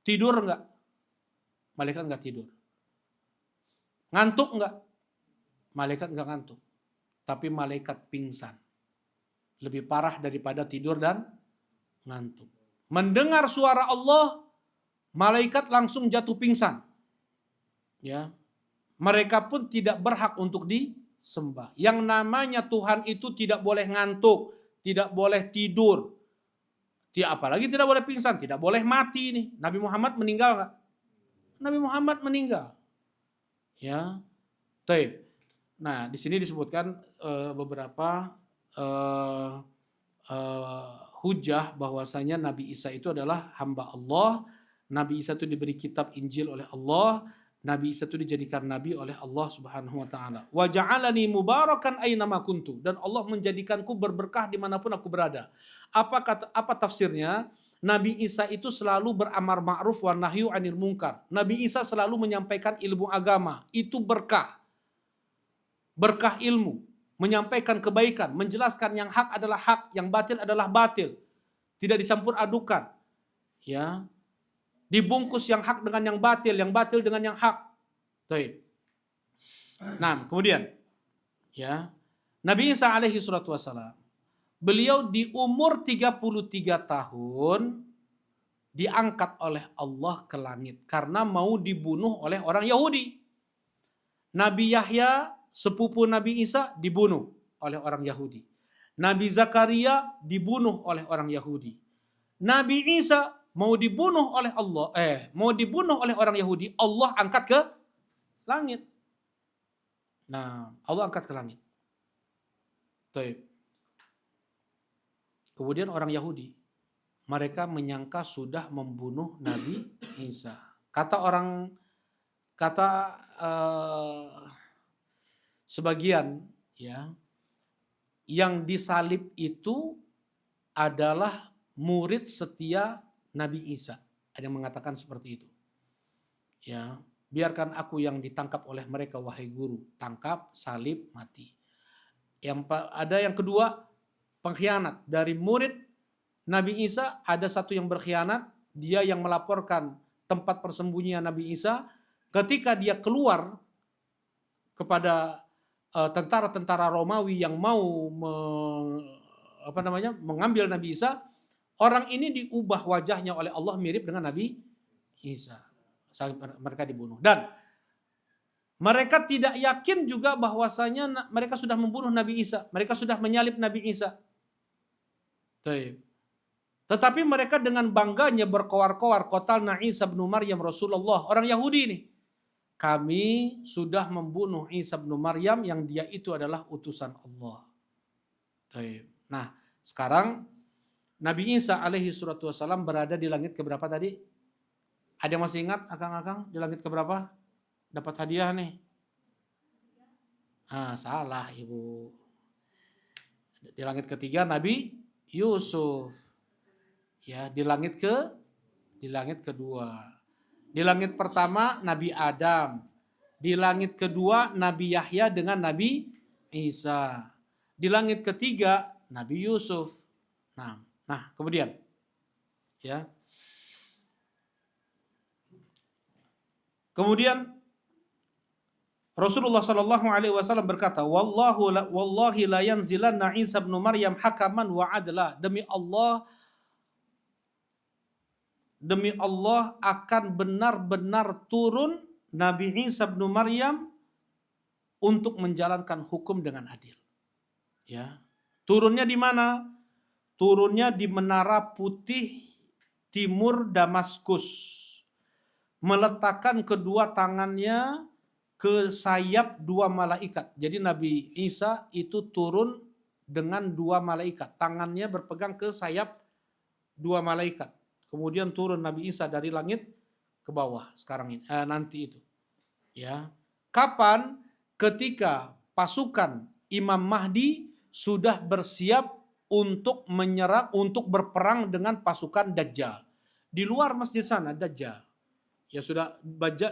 tidur enggak? Malaikat enggak tidur. Ngantuk enggak? Malaikat enggak ngantuk. Tapi malaikat pingsan. Lebih parah daripada tidur dan ngantuk. Mendengar suara Allah, malaikat langsung jatuh pingsan. Ya, mereka pun tidak berhak untuk disembah. Yang namanya Tuhan itu tidak boleh ngantuk, tidak boleh tidur, apalagi tidak boleh pingsan, tidak boleh mati nih. Nabi Muhammad meninggal nggak? Nabi Muhammad meninggal. Ya, taib. Nah, di sini disebutkan beberapa hujah bahwasanya Nabi Isa itu adalah hamba Allah. Nabi Isa itu diberi kitab Injil oleh Allah. Nabi Isa itu dijadikan nabi oleh Allah Subhanahu wa taala. Wa ja'alani mubarakan aina ma kuntu, dan Allah menjadikanku berberkah dimanapun aku berada. Apa tafsirnya? Nabi Isa itu selalu beramar ma'ruf wa nahyu 'anil munkar. Nabi Isa selalu menyampaikan ilmu agama, itu berkah. Berkah ilmu, menyampaikan kebaikan, menjelaskan yang hak adalah hak, yang batil adalah batil. Tidak dicampur adukan. Ya. Dibungkus yang hak dengan yang batil dengan yang hak. Baik. Nah, kemudian ya, Nabi Isa alaihi salatu wasalam, beliau di umur 33 tahun diangkat oleh Allah ke langit karena mau dibunuh oleh orang Yahudi. Nabi Yahya, sepupu Nabi Isa, dibunuh oleh orang Yahudi. Nabi Zakaria dibunuh oleh orang Yahudi. Nabi Isa mau dibunuh oleh orang Yahudi, Allah angkat ke langit. Nah, Allah angkat ke langit. Taib. Kemudian orang Yahudi, mereka menyangka sudah membunuh Nabi Isa. Sebagian ya, yang disalib itu adalah murid setia Nabi Isa. Ada yang mengatakan seperti itu. Ya, biarkan aku yang ditangkap oleh mereka, wahai guru. Tangkap, salib, mati. Ada yang kedua, pengkhianat. Dari murid Nabi Isa, ada satu yang berkhianat. Dia yang melaporkan tempat persembunyian Nabi Isa. Ketika dia keluar kepada tentara-tentara Romawi yang mau mengambil Nabi Isa, orang ini diubah wajahnya oleh Allah mirip dengan Nabi Isa. Mereka dibunuh. Dan mereka tidak yakin juga bahwasanya mereka sudah membunuh Nabi Isa. Mereka sudah menyalib Nabi Isa. Tetapi mereka dengan bangganya berkoar-koar, qatalna Isa bin Maryam Rasulullah. Orang Yahudi ini. Kami sudah membunuh Isa bin Maryam yang dia itu adalah utusan Allah. Nah, sekarang Nabi Isa alaihi suratu wassalam berada di langit keberapa tadi? Ada yang masih ingat akang-akang di langit keberapa? Dapat hadiah nih. Salah ibu. Di langit ketiga Nabi Yusuf. Ya, di langit kedua. Di langit pertama Nabi Adam. Di langit kedua Nabi Yahya dengan Nabi Isa. Di langit ketiga Nabi Yusuf. Nah, kemudian ya. Kemudian Rasulullah sallallahu alaihi wasallam berkata, wallahi la yanzilanna Isa bin Maryam hakaman wa adla. Demi Allah akan benar-benar turun Nabi Isa bin Maryam untuk menjalankan hukum dengan adil. Ya. Turunnya di mana? Turunnya di Menara Putih Timur Damaskus. Meletakkan kedua tangannya ke sayap dua malaikat. Jadi Nabi Isa itu turun dengan dua malaikat. Tangannya berpegang ke sayap dua malaikat. Kemudian turun Nabi Isa dari langit ke bawah sekarang ini, nanti itu. Ya. Kapan? Ketika pasukan Imam Mahdi sudah bersiap untuk menyerang, untuk berperang dengan pasukan Dajjal. Di luar masjid sana Dajjal. Ya sudah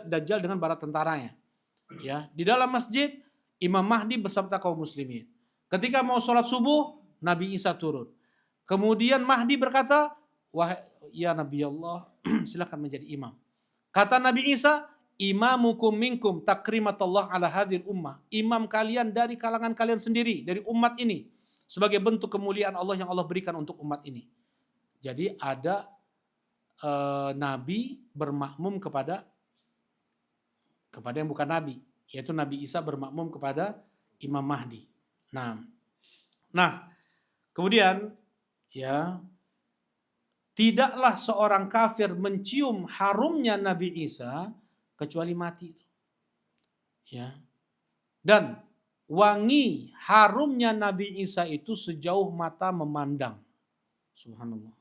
Dajjal dengan bala tentaranya. Ya, di dalam masjid Imam Mahdi beserta kaum muslimin. Ketika mau sholat subuh, Nabi Isa turun. Kemudian Mahdi berkata, wahai ya Nabi Allah, silakan menjadi imam. Kata Nabi Isa, imamukum minkum takrimatullah ala hadhil ummah. Imam kalian dari kalangan kalian sendiri, dari umat ini. Sebagai bentuk kemuliaan Allah yang Allah berikan untuk umat ini. Jadi ada Nabi bermakmum kepada yang bukan Nabi. Yaitu Nabi Isa bermakmum kepada Imam Mahdi. Nah, kemudian ya, tidaklah seorang kafir mencium harumnya Nabi Isa kecuali mati. Ya. Dan wangi harumnya Nabi Isa itu sejauh mata memandang. Subhanallah.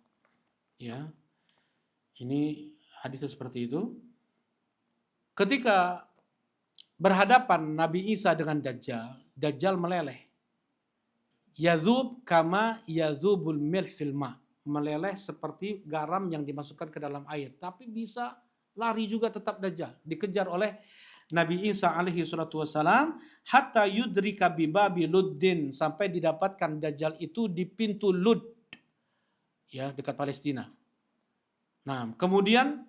Ya. Ini hadis seperti itu. Ketika berhadapan Nabi Isa dengan Dajjal, Dajjal meleleh. Yadzub kama yadzubul milh fil ma. Meleleh seperti garam yang dimasukkan ke dalam air. Tapi bisa lari juga tetap Dajjal. Dikejar oleh Nabi Isa alaihi salatu wassalam. Hatta yudrika bibabi Luddin. Sampai didapatkan Dajjal itu di pintu Lud. Ya, dekat Palestina. Nah, kemudian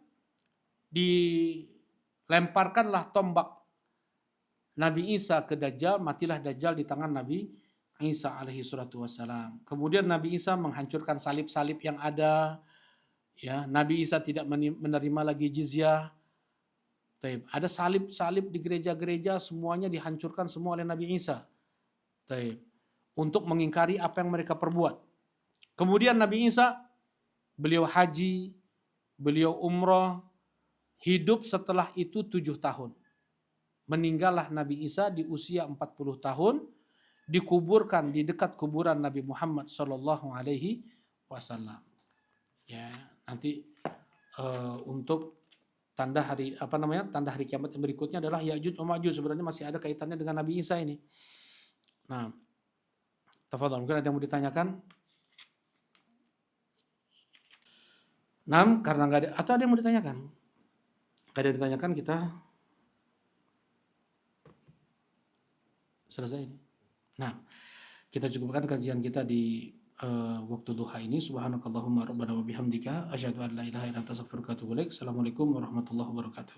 dilemparkanlah tombak Nabi Isa ke Dajjal. Matilah Dajjal di tangan Nabi Isa alaihi salatu wassalam. Kemudian Nabi Isa menghancurkan salib-salib yang ada. Ya, Nabi Isa tidak menerima lagi jizyah. Ada salib-salib di gereja-gereja, semuanya dihancurkan semua oleh Nabi Isa. Untuk mengingkari apa yang mereka perbuat. Kemudian Nabi Isa, beliau haji, beliau umrah, hidup setelah itu 7 tahun. Meninggallah Nabi Isa di usia 40 tahun. Dikuburkan di dekat kuburan Nabi Muhammad sallallahu alaihi wasallam. Ya, nanti untuk tanda hari kiamat yang berikutnya adalah Ya'juj wa Ma'juj. Sebenarnya masih ada kaitannya dengan Nabi Isa ini. Nah, tafadhol, mungkin ada yang mau ditanyakan? Karena enggak ada, atau ada yang mau ditanyakan? Enggak ada yang ditanyakan, kita selesai ini. Nah, kita cukupkan kajian kita di waktu duha ini. Subhanakallahumma rabbana wa bihamdika asyhadu an la ilaha illa anta astaghfiruka wa atubu ilaik. Assalamualaikum warahmatullahi wabarakatuh.